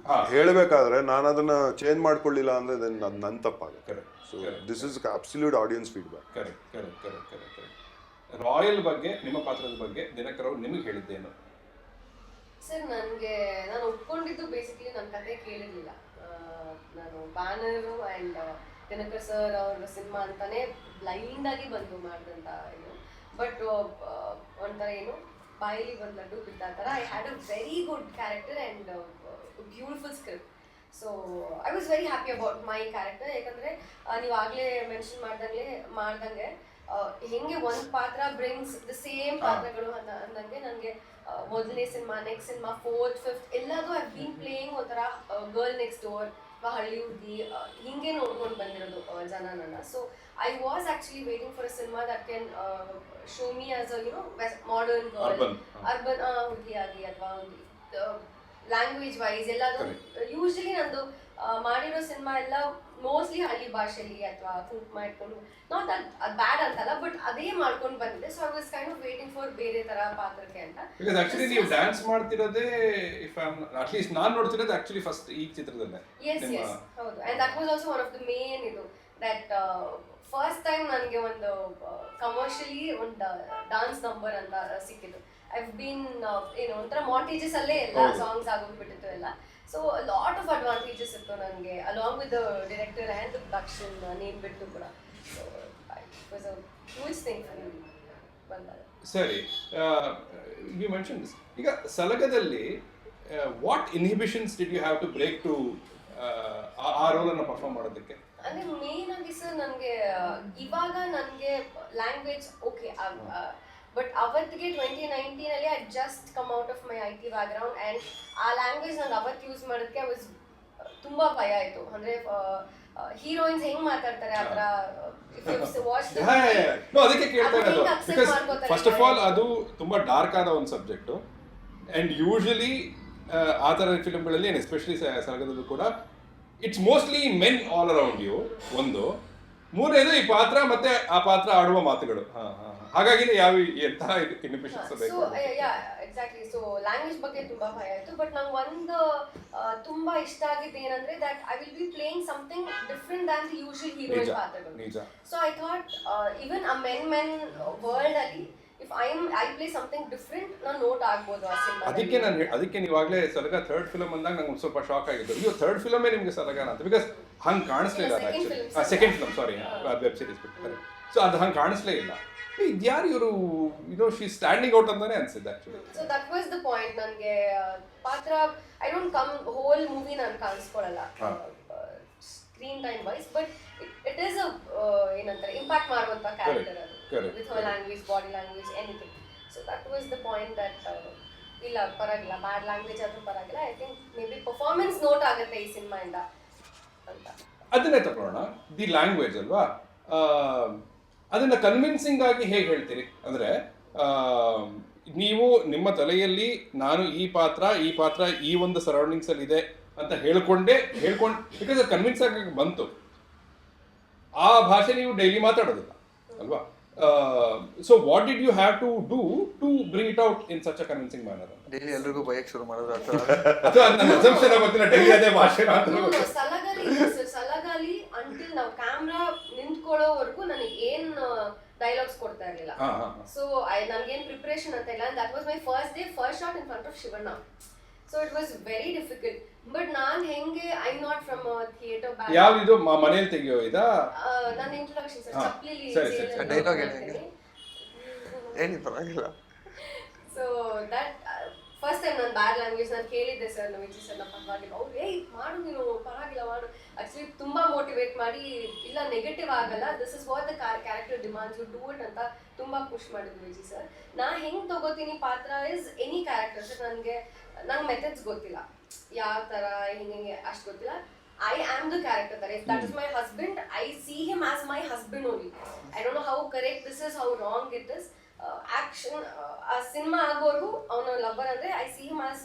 ಹೇಳಬೇಕಾದ್ರೆ ನಾನು ಅದನ್ನ ಚೇಂಜ್ ಮಾಡ್ಕೊಳ್ಳಿಲ್ಲ ಅಂದ್ರೆ ಅದು ನನ್ನ ತಪ್ಪಾಗುತ್ತೆ. So this is absolute audience feedback. Correct. Royal ಬಗ್ಗೆ, ನಿಮ್ಮ ಪಾತ್ರದ ಬಗ್ಗೆ ದಿನಕರ್ ಅವರು ನಿಮಗೆ ಹೇಳಿದ್ದೇನು? ಸರ್, ನಾನು ಒಪ್ಕೊಂಡಿದ್ದು ಬೇಸಿಕಲಿ ನನ್ನ ಕತೆ ಕೇಳಿರ್ಲಿಲ್ಲ. ನಾನು ಬ್ಯಾನರು ಆ್ಯಂಡ್ ದಿನಕರ್ ಸರ್ ಅವ್ರ ಸಿನಿಮಾ ಅಂತಾನೆ ಬ್ಲೈಂಡ್ ಆಗಿ ಬಂದು ಮಾಡಿದಂಥ ಏನು, ಬಟ್ ಒಂಥರ ಏನು ಬಾಯಲ್ಲಿ ಒಂದು ಲಡ್ಡು ಬಿದ್ದ ಥರ. I had a very good character and beautiful script. So I was very happy about my character. ಯಾಕಂದರೆ ನೀವು ಆಗಲೇ ಮೆನ್ಷನ್ ಮಾಡ್ದಂಗೆ ಹೆಂಗೆ ಒಂದು ಪಾತ್ರ ಬ್ರಿಂಗ್ಸ್ ದ ಸೇಮ್ ಪಾತ್ರಗಳು ಅಂದಂಗೆ ನನಗೆ ಮೊದಲನೇ cinema, next cinema, 4th, 5th ಎಲ್ಲದೂ ಐ ಬೀನ್ ಪ್ಲೇಯಿಂಗ್ ಒಂಥರ ಗರ್ಲ್ ನೆಕ್ಸ್ಟ್ ಡೋರ್, ಹಳ್ಳಿ ಹುಡುಗಿ ಹಿಂಗೆ ನೋಡ್ಕೊಂಡು ಬಂದಿರೋದು ಜನ ನನ್ನ. So I was actually waiting for a cinema that can show me as a modern Urban. Urban ಹುಡುಗಿ ಆಗಲಿ ಅಥವಾ ಒಂದು ಲ್ಯಾಂಗ್ವೇಜ್ ವೈಸ್ ಎಲ್ಲಾದ್ರೂ ಯೂಶಲಿ ನಂದು ಮಾಡಿರೋ ಸಿನಿಮಾ ಎಲ್ಲ ಮೋಸ್ಟ್ಲಿ ಹಳ್ಳಿ ಭಾಷೆಯಲ್ಲಿ ಅಥವಾ ಕುಂಕುಮ ಇಟ್ಕೊಂಡು ನಾಟ್ ಅದು ಬ್ಯಾಡ್ ಅಂತಲ್ಲ, ಬಟ್ ಅದೇ ಮಾಡ್ಕೊಂಡು ಬಂದಿದೆ. So I was kind of waiting for ಬೇರೆ ತರ ಪಾತ್ರಕ್ಕೆ ಅಂತ. ಬಿಕಾಸ್ ಆಕ್ಚುಲಿ ನೀವು ಡ್ಯಾನ್ಸ್ ಮಾಡ್ತಿರೋದೇ ಇಫ್ ಐ ಅಟ್ಲೀಸ್ಟ್ ನಾನು ನೋಡ್ತಿರೋದು ಆಕ್ಚುಲಿ ಫಸ್ಟ್ ಈ ಚಿತ್ರದಲ್ಲೇ. ಎಸ್ ಹೌದು. And that was also one of the main ಇದು ದಟ್ ಫಸ್ಟ್ ಟೈಮ್ ನನಗೆ ಒಂದು ಕಮರ್ಷಿಯಲಿ ಒಂದು ಡಾನ್ಸ್ ನಂಬರ್ ಅಂತ ಸಿಕ್ಕಿದ್ದು. ಐವ್ ಬೀನ್ ಏನು ಒಂಥರ ಮಾಂಟೇಜಸ್ ಅಲ್ಲೇ ಎಲ್ಲ ಸಾಂಗ್ಸ್ ಆಗೋಗ್ಬಿಟ್ಟಿತ್ತು ಎಲ್ಲ. ಸೊ ಲಾಟ್ ಆಫ್ ಅಡ್ವಾಂಟೇಜಸ್ ಇತ್ತು ನನಗೆ along with the director and the production name ಬಿಟ್ಟು ಕೂಡ. So it was a huge thing for me ಬಂದಾಗ. ಸರಿ, ಯು ಮೆನ್ಷನ್ ದಿಸ್. ಈಗ ಸಲಗದಲ್ಲಿ what inhibitions did you have to break to ಆ ರೋಲನ್ನು ಪರ್ಫಾರ್ಮ್ ಮಾಡೋದಕ್ಕೆ? ಅಂದ್ರೆ ಮೇನ್ ಆಗಿ ಸರ್ ನನಗೆ ಇವಾಗ ನನಗೆ ಲ್ಯಾಂಗ್ವೇಜ್ ಓಕೆ, ಬಟ್ ಅವತ್ತಿಗೆ 2019 ಅಲ್ಲಿ I just come out of my IT background and ಆ ಲ್ಯಾಂಗ್ವೇಜ್ ನಂಗೆ ಅವತ್ತು ಯೂಸ್ ಮಾಡೋದಕ್ಕೆ ಐ ವಾಸ್ ತುಂಬಾ ಭಯ ಆಯಿತು. ಅಂದರೆ ಹೀರೋಯಿನ್ಸ್ ಹೆಂಗ್ ಮಾತಾಡ್ತಾರೆ ಆ ಥರ ಅದಕ್ಕೆ ಕೇಳ್ತಾ ಇರೋದು. ಬಿಕಾಸ್ ಫಸ್ಟ್ ಆಫ್ ಆಲ್ ಅದು ತುಂಬಾ ಡಾರ್ಕ್ ಆದ ಒಂದು ಸಬ್ಜೆಕ್ಟು ಆ್ಯಂಡ್ ಯೂಶಲಿ ಆ ಥರ ಫಿಲ್ಮ್ಗಳಲ್ಲಿ ಎಸ್ಪೆಷಲಿ ಸಲಗದಲ್ಲೂ ಕೂಡ it's mostly men all around you. ಒಂದು ಮೂರನೇದು ಈ ಪಾತ್ರ ಮತ್ತೆ ಆ ಪಾತ್ರ ಆಡುವ ಮಾತುಗಳು. ಹಾಗಾಗಿ ಯಾವ ಎಂತಹ ಇನ್ಹಿಬಿಷನ್ಸ್ ಬೇಕು? ಎಕ್ಸಾಕ್ಟ್ಲಿ. ಸೊ ಲ್ಯಾಂಗ್ವೇಜ್ ಬಗ್ಗೆ ತುಂಬಾ ಭಯ ಆಯಿತು. ಬಟ್ ನಂಗೆ ಒಂದು ತುಂಬಾ ಇಷ್ಟ ಆಗಿದ್ದು ಏನಂದ್ರೆ that I will be playing something different than the usual heroine ಪಾತ್ರಗಳು. ಸೊ ಐ ಥಾಟ್ ಈವನ್ ಆ ಮೆನ್ ವರ್ಲ್ಡ್ ಅಲ್ಲಿ if I play something different ನಾನು ನೋಟ್ ಆಗ್ಬೋದು ಆ ಸಿನಿಮಾ. ಅದಕ್ಕೆ ನೀವಾಗಲೇ ಸಲಗ ಥರ್ಡ್ ಫಿಲಮ್ ಅಂದಾಗ ನಂಗೆ ಸ್ವಲ್ಪ ಶಾಕ್ ಆಗಿದ್ದು, ಅಯ್ಯೋ ಥರ್ಡ್ ಫಿಲಮೇ ನಿಮಗೆ ಸಲಗಾನ ಅಂತ. ಬಿಕಾಸ್ ಹಂಗೆ ಕಾಣಿಸ್ಲಿಲ್ಲ. ಸೆಕೆಂಡ್ ಫಿಲಮ್, ಸಾರಿ, ವೆಬ್ ಸೀರೀಸ್ ಬಿಟ್ಟು. ಸೊ ಅದು ಹಂಗೆ ಕಾಣಿಸ್ಲೇ ಇಲ್ಲ. ಇದ್ಯಾರು ಇವರು ಶಿ ಸ್ಟ್ಯಾಂಡಿಂಗ್ ಔಟ್ ಅಂತಾನೆ ಅನ್ಸಿದ್ದು actually. So that was the point. ನನಗೆ ಪಾತ್ರ I don't come whole movie ನಾನು ಕಾಣಿಸ್ಕೊಳ್ಳಲ್ಲ screen time wise, but it is ಏನಂತಾರೆ ಇಂಪ್ಯಾಕ್ಟ್ ಮಾಡುವಂಥ ಕ್ಯಾರೆಕ್ಟರ್ ಅದು with her language, body language, anything. So that was the point that ಇಲ್ಲ ಪರವಾಗಿಲ್ಲ, ಬ್ಯಾಡ್ ಲ್ಯಾಂಗ್ವೇಜ್ ಆದ್ರೂ ಪರವಾಗಿಲ್ಲ, I think maybe performance note ಆಗುತ್ತೆ ಈ ಸಿನಿಮಾಯಿಂದ ಅಂತ. ಅದನ್ನೇ ತಗೊಳ್ಳೋಣ, ದಿ ಲ್ಯಾಂಗ್ವೇಜ್ ಅಲ್ವಾ. ಅದನ್ನ ಕನ್ವಿನ್ಸಿಂಗ್ ಆಗಿ ಹೇಗೆ ಹೇಳ್ತೀರಿ? ಅಂದ್ರೆ ನೀವು ನಿಮ್ಮ ತಲೆಯಲ್ಲಿ ನಾನು ಈ ಪಾತ್ರ ಈ ಒಂದು ಸರೌಂಡಿಂಗ್ಸ್ ಅಲ್ಲಿ ಇದೆ ಅಂತ ಹೇಳ್ಕೊಂಡು ಬಿಕಾಸ್ ಅದು ಕನ್ವಿನ್ಸ್ ಆಗಿ ಬಂತು. ಆ ಭಾಷೆ ನೀವು ಡೈಲಿ ಮಾತಾಡೋದಿಲ್ಲ ಅಲ್ವಾ. So what did you have to do to bring it out in such a convincing manner? Daily ಎಲ್ರಿಗೂ ಬಯಕ್ ಶುರು ಮಾಡೋದು ಡೈಲಿ ಅದೇ ಭಾಷೆ. ಸಲಗಾಲಿ ಅಂಟಿಲ್ ನಾವು ಕ್ಯಾಮ್ರಾ ನಿಂತ್ಕೊಳ್ಳೋವರೆಗೂ ನನಗೆ ಏನ್ ಡೈಲಾಗ್ಸ್ ಕೊಡ್ತಾ ಇರಲಿಲ್ಲ. ಸೊ ನನ್ಗೇನ್ ಪ್ರಿಪರೇಷನ್ ಅಂತ ಇಲ್ಲ. That was my first day, first shot in front of Shivanna. So it was very difficult. But ನಾನ್ ಹೆಂಗೆ I not from theatre back. ಯಾವ್ದು ಮನೇಲಿ ತೆಗಿಯೋ ಇದಾ? ನನ್ನ ಇಂಟ್ರೊಡಕ್ಷನ್ ಸರ್ ಚಪ್ಲಿಲಿ ಡೈಲಾಗ್ ಹೇಳಿ ಪರವಾಗಿಲ್ಲ. ಸೊ ದಟ್ ಫಸ್ಟ್ ಟೈಮ್ ನಾನು ಬ್ಯಾಡ್ ಲ್ಯಾಂಗ್ವೇಜ್ ನಾನು ಕೇಳಿದ್ದೆ ಸರ್ ವಿಜಿ ಸರ್ನ, ಪರವಾಗಿಲ್ಲ ಅವ್ರು ಮಾಡು ನೀನು ಪರವಾಗಿಲ್ಲ ಮಾಡು. ಆಕ್ಚುಲಿ ತುಂಬಾ ಮೋಟಿವೇಟ್ ಮಾಡಿ ಇಲ್ಲ ನೆಗೆಟಿವ್ ಆಗಲ್ಲ, this is what the character demands, you do it ಅಂತ ತುಂಬಾ ಪುಷ್ ಮಾಡಿದ್ರು ವಿಜಿ ಸರ್. ನಾ ಹೆಂಗ್ ತಗೋತೀನಿ ಪಾತ್ರ ಇಸ್ ಎನಿ ಕ್ಯಾರೆಕ್ಟರ್ ಸರ್. ನಂಗೆ ಮೆಥಡ್ಸ್ ಗೊತ್ತಿಲ್ಲ, ಯಾವ ತರ ಹಿಂಗೆ ಅಷ್ಟು ಗೊತ್ತಿಲ್ಲ. I am the character ತರ. If that is my husband, I see him as my husband only. I don't know how correct this is, how wrong it is. Action ಆ ಸಿನಿಮಾ ಆಗೋರ್ಗು ಅವನ ಲವ್ವರ್ ಅಂದ್ರೆ ಐ ಸಿ ಹಿಮ್ ಆಸ್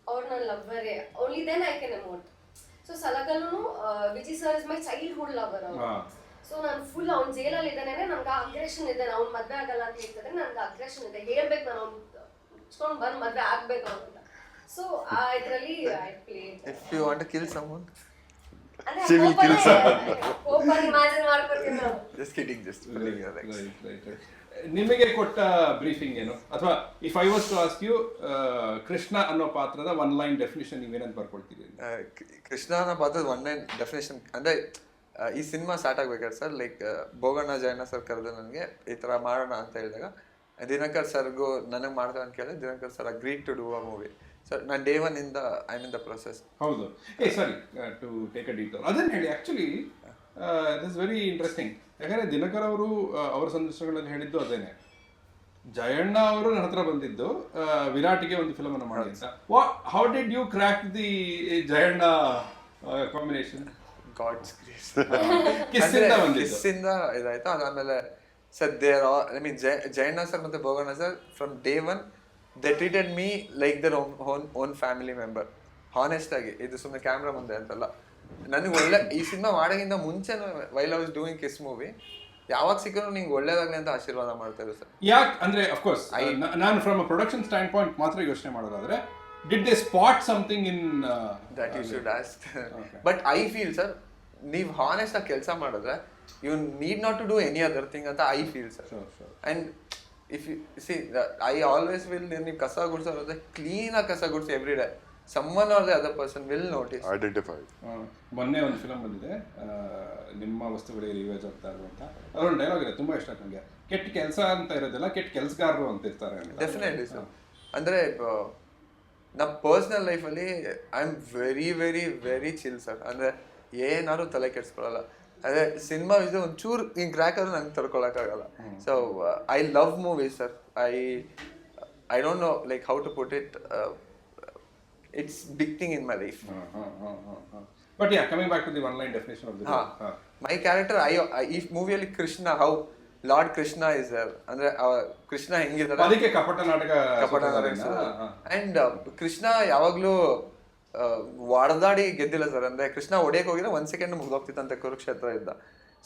ಅವ್ರನ್ನ ಲವ್ವರೇ, only then I can emote. So ಸಲಗಲ್ಲೂ Viji sir is my childhood lover ಅವರು. ಸೊ ನಾನು ಫುಲ್ ಅವ್ನ ಜೈಲಲ್ಲಿ ಇದ್ದಾನೆ, ನನ್ಗೆ ಅಗ್ರೆಷನ್ ಇದೆ. ಅವ್ನು ಮದ್ವೆ ಆಗಲ್ಲ ಅಂತ ಹೇಳ್ತಾರೆ, ನನ್ಗೆ ಅಗ್ರೆಷನ್ ಇದೆ, ಹೇಳ್ಬೇಕು ನಾನು ಅವ್ನು ಇಸ್ಕೊಂಡು ಬಂದು ಮದ್ವೆ ಆಗ್ಬೇಕು ಅಂತ. ಸೊ ಇದರಲ್ಲಿ I play if you want to kill someone, she will kill someone. ಹೋಗ್ಬಾರ್ದು, imagine ಮಾಡ್ಕೊಳ್ತೀನಿ ನಾವು. just kidding, just pulling your legs. Right. ನಿಮಗೆ ಕೊಟ್ಟ ಬ್ರೀಫಿಂಗ್ ಏನು? ಅಥವಾ if I was to ask you Krishna ಅನ್ನೋ ಪಾತ್ರದ ಒನ್ ಲೈನ್ ಡೆಫಿನಿಷನ್ ನೀವೇನಂತ ಬರ್ಕೊಳ್ತೀರಿ? ಕೃಷ್ಣ ಅನ್ನೋ ಪಾತ್ರದ ಒನ್ ಲೈನ್ ಡೆಫಿನೇಷನ್ ಅಂದ್ರೆ ಈ ಸಿನಿಮಾ ಸ್ಟಾರ್ಟ್ ಆಗ್ಬೇಕಾದ್ರೆ sir like Boganna Jayanna sir ಕರೆದು ನನಗೆ ಈ ಥರ ಮಾಡೋಣ ಅಂತ ಹೇಳಿದಾಗ ದಿನಕರ್ ಸರ್ಗೂ ನನಗೆ ಮಾಡ್ತಾರೆ ಅಂತ ಕೇಳಿದ್ರೆ Dinakar sir agreed to do a movie. Sir ನಾನು ಡೇ ಒನ್ ಇಂದ ಐ ಮೀನ್ ದ ಪ್ರೊಸೆಸ್. ಹೌದು. Sorry to take a detail ಅದನ್ನು ಹೇಳಿ. Actually this very interesting. ಯಾಕಂದರೆ ದಿನಕರ್ ಅವರು ಅವರ ಸಂದರ್ಶನಗಳಲ್ಲಿ ಹೇಳಿದ್ದು ಅದೇನೆ. ಜಯಣ್ಣ ಅವರು ನನ್ನ ಹತ್ರ ಬಂದಿದ್ದು ವಿರಾಟಿಗೆ ಒಂದು ಫಿಲಮನ್ನು ಮಾಡಿ ಅಂತ. How did you crack the Jayanna combination God's grace kiss ಇಂದ ಬಂದಿದ್ದು. ಕಿಸ್ ಇಂದ ಇದಾಯ್ತು. ಅದಾದ್ಮೇಲೆ sir there I mean Jayanna sir ಮತ್ತೆ Bhoganna sir from day one they treated me like their own family member. Honest ಆಗಿ, ಇದು ಸುಮ್ಮನೆ ಕ್ಯಾಮ್ರಾ ಮುಂದೆ ಅಂತಲ್ಲ, ನನಗೆ ಒಳ್ಳೆ ಈ ಸಿನಿಮಾ ಮಾಡೋಕ್ಕಿಂತ ಮುಂಚೆನೂ while I was doing kiss movie ಯಾವಾಗ ಸಿಕ್ಕರೂ ನಿಂಗೆ ಒಳ್ಳೇದಾಗ್ಲಿ ಅಂತ ಆಶೀರ್ವಾದ ಮಾಡ್ತಾ ಇದ್ರು ಸರ್. ಯಾಕೆ ಅಂದ್ರೆ ಅಫ್ಕೋರ್ಸ್ ನಾನು from a production stand point ಮಾತ್ರ ಯೋಚನೆ ಮಾಡೋದಾದ್ರೆ did they spot something in that you should ask. But I feel sir, ನೀವು ಹಾನೆಸ್ಟ್ ಆಗಿ ಕೆಲಸ ಮಾಡಿದ್ರೆ you need not to do any other thing ಅಂತ I feel sir. And if you see I always will, ನೀವು ಕಸ ಗುಡ್ಸೋದ್ರೆ ಕ್ಲೀನಾಗಿ ಕಸ ಗುಡ್ಸಿ every day, someone or the other person will notice. Identified. ಮೊನ್ನೆ ಒಂದು ಫಿಲಮ್ ಬಂದಿದೆ, ನಿಮ್ಮ ವಸ್ತುಗಳಿಗೆ ರಿವೇಜ್ ಆಗ್ತಾ ಇರುವಂತ ಅದೊಂದು ಡೈಲಾಗ್ ಇದೆ, ತುಂಬಾ ಇಷ್ಟ ನನಗೆ. ಕೆಟ್ಟ ಕೆಲಸ ಅಂತ ಇರೋದಿಲ್ಲ, ಕೆಟ್ಟ ಕೆಲಸಗಾರರು ಅಂತ ಇರ್ತಾರೆ. Definitely sir. ಅಂದರೆ ನಮ್ಮ ಪರ್ಸ್ನಲ್ ಲೈಫಲ್ಲಿ I am very very very chill sir. ಅಂದರೆ ಏನಾದ್ರು ತಲೆ ಕೆಡ್ಸ್ಕೊಳ್ಳಲ್ಲ. ಅದೇ ಸಿನಿಮಾ ವಿಷಯ ಒಂಚೂರು ಹಿಂಗೆ ಕ್ರ್ಯಾಕ್ ಆದ್ರೂ ನಂಗೆ ತಡ್ಕೊಳಕ್ಕಾಗಲ್ಲ. So I love movies sir. I don't know like how to put it. It's big thing in my life. But yeah, coming back to the one line definition of the movie. My character, ಈ ಮೂವಿಯಲ್ಲಿ Krishna, how Lord Krishna is there. ಅಂದ್ರೆ ಕೃಷ್ಣ ಹೆಂಗಿದ್ದಾರೆ, ಅದಕ್ಕೆ ಕಪಟ ನಾಟಕ. ಅಂಡ್ ಕೃಷ್ಣ ಯಾವಾಗ್ಲೂ ಹೊಡೆದಾಡಿ ಗೆದ್ದಿಲ್ಲ ಸರ್. ಅಂದ್ರೆ ಕೃಷ್ಣ ಹೊಡೆಯಕ್ಕೆ ಹೋಗಿದ್ರೆ 1 ಸೆಕೆಂಡ್ ಮುಗ್ದೋಗ್ತಿತ್ತಂತೆ ಕುರುಕ್ಷೇತ್ರ ಇದ್ದ.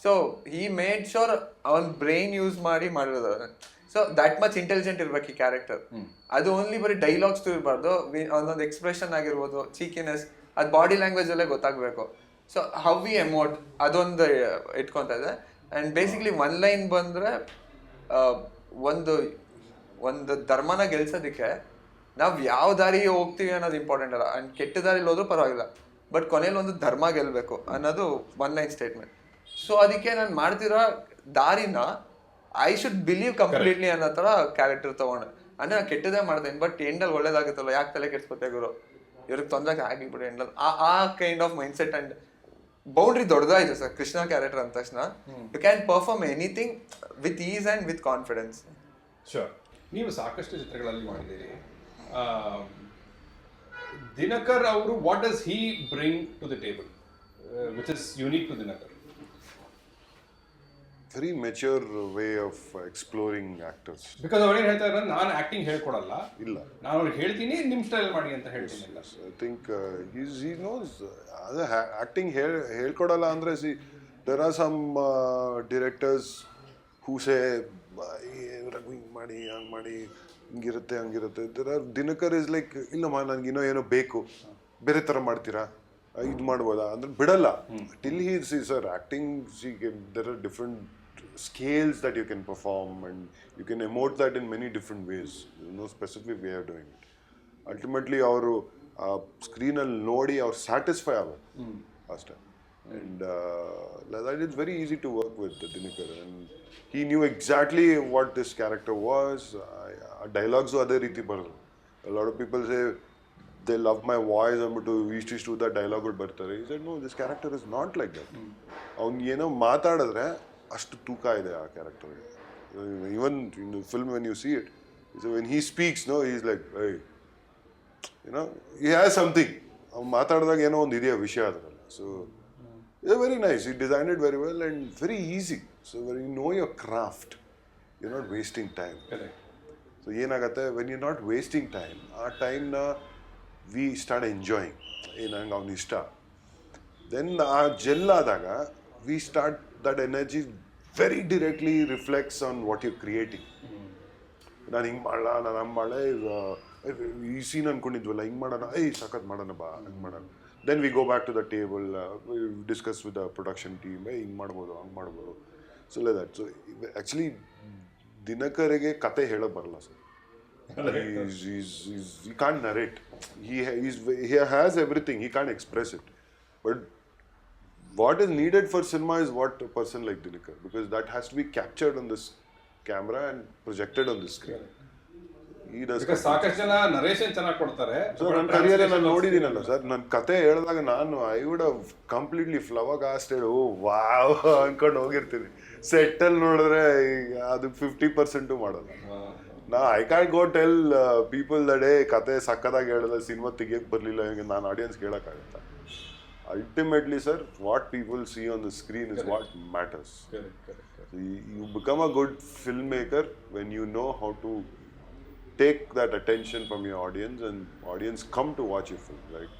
ಸೊ ಹಿ ಮೇಡ್ ಶೋರ್ ಅವನ್ ಬ್ರೈನ್ ಯೂಸ್ ಮಾಡಿರೋದು. ಸೊ ದಟ್ ಮಚ್ ಇಂಟೆಲಿಜೆಂಟ್ ಇರ್ಬೇಕು ಈ ಕ್ಯಾರೆಕ್ಟರ್. ಅದು ಓನ್ಲಿ ಬರೀ ಡೈಲಾಗ್ಸ್ ಇರಬಾರ್ದು, ಒಂದೊಂದು ಎಕ್ಸ್ಪ್ರೆಷನ್ ಆಗಿರ್ಬೋದು, ಚೀಕಿನೆಸ್, ಅದು ಬಾಡಿ ಲ್ಯಾಂಗ್ವೇಜ್ ಅಲ್ಲೇ ಗೊತ್ತಾಗಬೇಕು. ಸೊ ಹೌ ವಿ ಎಮೋಟ್ ಅದೊಂದು ಇಟ್ಕೊತಾ ಇದೆ. ಆ್ಯಂಡ್ ಬೇಸಿಕ್ಲಿ ಒನ್ ಲೈನ್ ಬಂದರೆ, ಒಂದು ಧರ್ಮನ ಗೆಲ್ಸೋದಕ್ಕೆ ನಾವು ಯಾವ ದಾರಿ ಹೋಗ್ತೀವಿ ಅನ್ನೋದು ಇಂಪಾರ್ಟೆಂಟ್ ಅಲ್ಲ. ಆ್ಯಂಡ್ ಕೆಟ್ಟ ದಾರಿಲಿ ಹೋದ್ರೂ ಪರವಾಗಿಲ್ಲ, ಬಟ್ ಕೊನೆಯಲ್ಲಿ ಒಂದು ಧರ್ಮ ಗೆಲ್ಲಬೇಕು ಅನ್ನೋದು ಒನ್ ಲೈನ್ ಸ್ಟೇಟ್ಮೆಂಟ್. ಸೊ ಅದಕ್ಕೆ ನಾನು ಮಾಡ್ತಿರೋ ದಾರಿನ ಐ ಶುಡ್ ಬಿಲೀವ್ ಕಂಪ್ಲೀಟ್ಲಿ ಅನ್ನೋ ಥರ ಕ್ಯಾರೆಕ್ಟರ್ ತೊಗೊಂಡು. ಅಂದರೆ ನಾನು ಕೆಟ್ಟದೇ ಮಾಡ್ತೇನೆ, ಬಟ್ ಎಂಡಲ್ಲಿ ಒಳ್ಳೇದಾಗುತ್ತಲ್ಲ, ಯಾಕೆ ತಲೆ ಕೆಡ್ಸ್ಕೊತೆ ಗುರು, ಇವ್ರಿಗೆ ತೊಂದರೆ ಆಗಿಬಿಡು ಎಂಡಲ್ಲಿ, ಆ kind of mindset. And boundary ದೊಡ್ಡದಾಯ್ತು ಸರ್ ಕೃಷ್ಣ ಕ್ಯಾರೆಕ್ಟರ್ ಅಂದ ತಕ್ಷಣ. You can perform anything with ease and with confidence. Sure. ನೀವು ಸಾಕಷ್ಟು ಚಿತ್ರಗಳಲ್ಲಿ ಮಾಡಿದ್ದೀರಿ. ದಿನಕರ್ ಅವರು, what does he bring to the table which is unique to Dinakar? Very mature way of exploring actors. Because ಅವ್ರೇನು ಹೇಳ್ತಾ ಇದ್ದಾರೆ, ನಾನು ಆಕ್ಟಿಂಗ್ ಹೇಳ್ಕೊಡಲ್ಲ, ಇಲ್ಲ ನಾನು ಅವ್ರಿಗೆ ಹೇಳ್ತೀನಿ ನಿಮ್ಮ ಸ್ಟೈಲ್ ಮಾಡಿ ಅಂತ ಹೇಳ್ತೀನಿ. I think he knows acting ಹೇಳ್ಕೊಡಲ್ಲ ಅಂದ್ರೆ, see there are some directors who say ಹಿಂಗ್ ಮಾಡಿ ಹಂಗ್ ಮಾಡಿ ಹಿಂಗಿರುತ್ತೆ ಹಂಗಿರುತ್ತೆ. ದಿನಕರ್ ಇಸ್ ಲೈಕ್, ಇಲ್ಲಮ್ಮ ನನಗೆ ಏನೋ ಬೇಕು, ಬೇರೆ ಥರ ಮಾಡ್ತೀರಾ, ಇದು ಮಾಡ್ಬೋದಾ ಅಂದ್ರೆ ಬಿಡಲ್ಲ. Till he sees sir acting, there are different scales that you can perform and you can emote that in many different ways. There's no specific way of doing it. Ultimately ಅವರು ಸ್ಕ್ರೀನಲ್ಲಿ ನೋಡಿ ಅವ್ರು ಸ್ಯಾಟಿಸ್ಫೈ ಆಗೋದು ಅಷ್ಟೇ. And that is very easy to work with Dinakar, and he knew exactly what this character was. Dialogues ಅದೇ ರೀತಿ ಬರೋದು. A lot of people say they love my voice ಅಂದ್ಬಿಟ್ಟು ಇಷ್ಟು that dialogue ಬರ್ತಾರೆ. He said no, this character is not like that. ಅವ್ನು ಏನೋ ಮಾತಾಡಿದ್ರೆ ಅಷ್ಟು ತೂಕ ಇದೆ ಆ ಕ್ಯಾರೆಕ್ಟರ್ಗೆ. Even in the film when you see it, so when he speaks, no, he's like, hey, he has something. ಅವ್ನು ಮಾತಾಡಿದಾಗ ಏನೋ ಒಂದು ಇದೆಯಾ ವಿಷಯ ಅದರಲ್ಲಿ. So it's very nice. He designed it very well and very easy. So when you know your craft, you're not wasting time. Correct. So ಏನಾಗುತ್ತೆ, when you're not wasting time, ಆ ಟೈಮ್ನ we start enjoying. ನಂಗೆ ಅವ್ನ ಇಷ್ಟ. Then ಆ ಜೆಲ್ ಆದಾಗ we start, that energy very directly reflects on what you're creating. ನಾನು ಹಿಂಗೆ ಮಾಡಲ್ಲ, ನಾನು ಹಂಗೆ ಮಾಡಲ್ಲ, ಈ ಸೀನ್ ಅನ್ಕೊಂಡಿದ್ವಲ್ಲ ಹಿಂಗೆ ಮಾಡೋಣ, ಸಖತ್ ಮಾಡೋಣ ಬಾ, ಹಂಗೆ ಮಾಡೋಣ. Then we go back to the table, we discuss with the production team, ಹಿಂಗೆ ಮಾಡ್ಬೋದು ಹಂಗೆ ಮಾಡ್ಬೋದು. So like that. So actually ದಿನಕರಿಗೆ ಕತೆ ಹೇಳೋಕೆ ಬರಲ್ಲ sir. He can't narrate. He has everything. He can't express it. But what is needed for cinema is what a person like Dinakar, because that has to be captured on this camera and projected on the screen. He does. Because ಸಾಕಷ್ಟು ಜನ ನರೇಷನ್ ಚೆನ್ನಾಗಿ ಕೊಡ್ತಾರೆ. ಸೊ ನನ್ನ ಕರಿಯರ್ ನಾನು ನೋಡಿದ್ದೀನಲ್ಲ ಸರ್, ನನ್ನ ಕತೆ ಹೇಳಿದಾಗ ನಾನು I would have completely flabbergasted, oh wow ಅನ್ಕೊಂಡು ಹೋಗಿರ್ತೀನಿ. ಸೆಟ್ಟಲ್ಲಿ ನೋಡಿದ್ರೆ ಅದು 50% ಮಾಡೋದು. I can't go tell people that ಕತೆ ಸಕ್ಕದಾಗಿ ಹೇಳಿದ್ರೆ ಸಿನಿಮಾ ತೆಗಿಯಕ್ಕೆ ಬರಲಿಲ್ಲ, ಈಗ ನಾನು ಆಡಿಯನ್ಸ್ಗೆ ಹೇಳೋಕ್ಕಾಗತ್ತಾ? ultimately, sir, what people see on the screen is what matters. Correct. So you become a good filmmaker when you know how to take that attention from your audience, and audience come to watch your film, like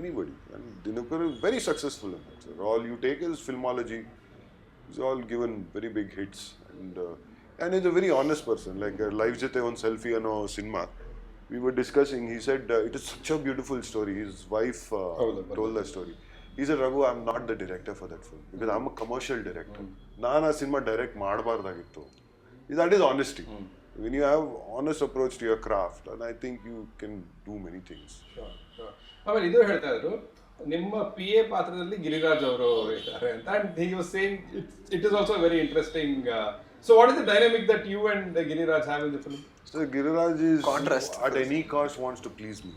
anybody. And Dinakar is very successful in that, sir. All you take is filmology. He's all given very big hits, and he's a very honest person. Like Live Jate on Selfie ano cinema, we were discussing. He said it is such a beautiful story. His wife told the story. He said, Raghu, I'm not the director for that film because I'm a commercial director. ನಾನು ಆ ಸಿನಿಮಾ ಡೈರೆಕ್ಟ್ ಮಾಡಬಾರ್ದಾಗಿತ್ತು. That is honesty. When you have honest approach to your craft, and I think you can do many things. ಆಮೇಲೆ ಇದು ಹೇಳ್ತಾ ಇದ್ರು, ನಿಮ್ಮ PA ಪಾತ್ರದಲ್ಲಿ ಗಿರಿರಾಜ್ ಅವರು ಇದ್ದಾರೆ ಅಂತ, and he was saying it is also very interesting. So what is the dynamic that you and Giriraj have in the film? So Giriraj is Contrast. at any cost wants to please me.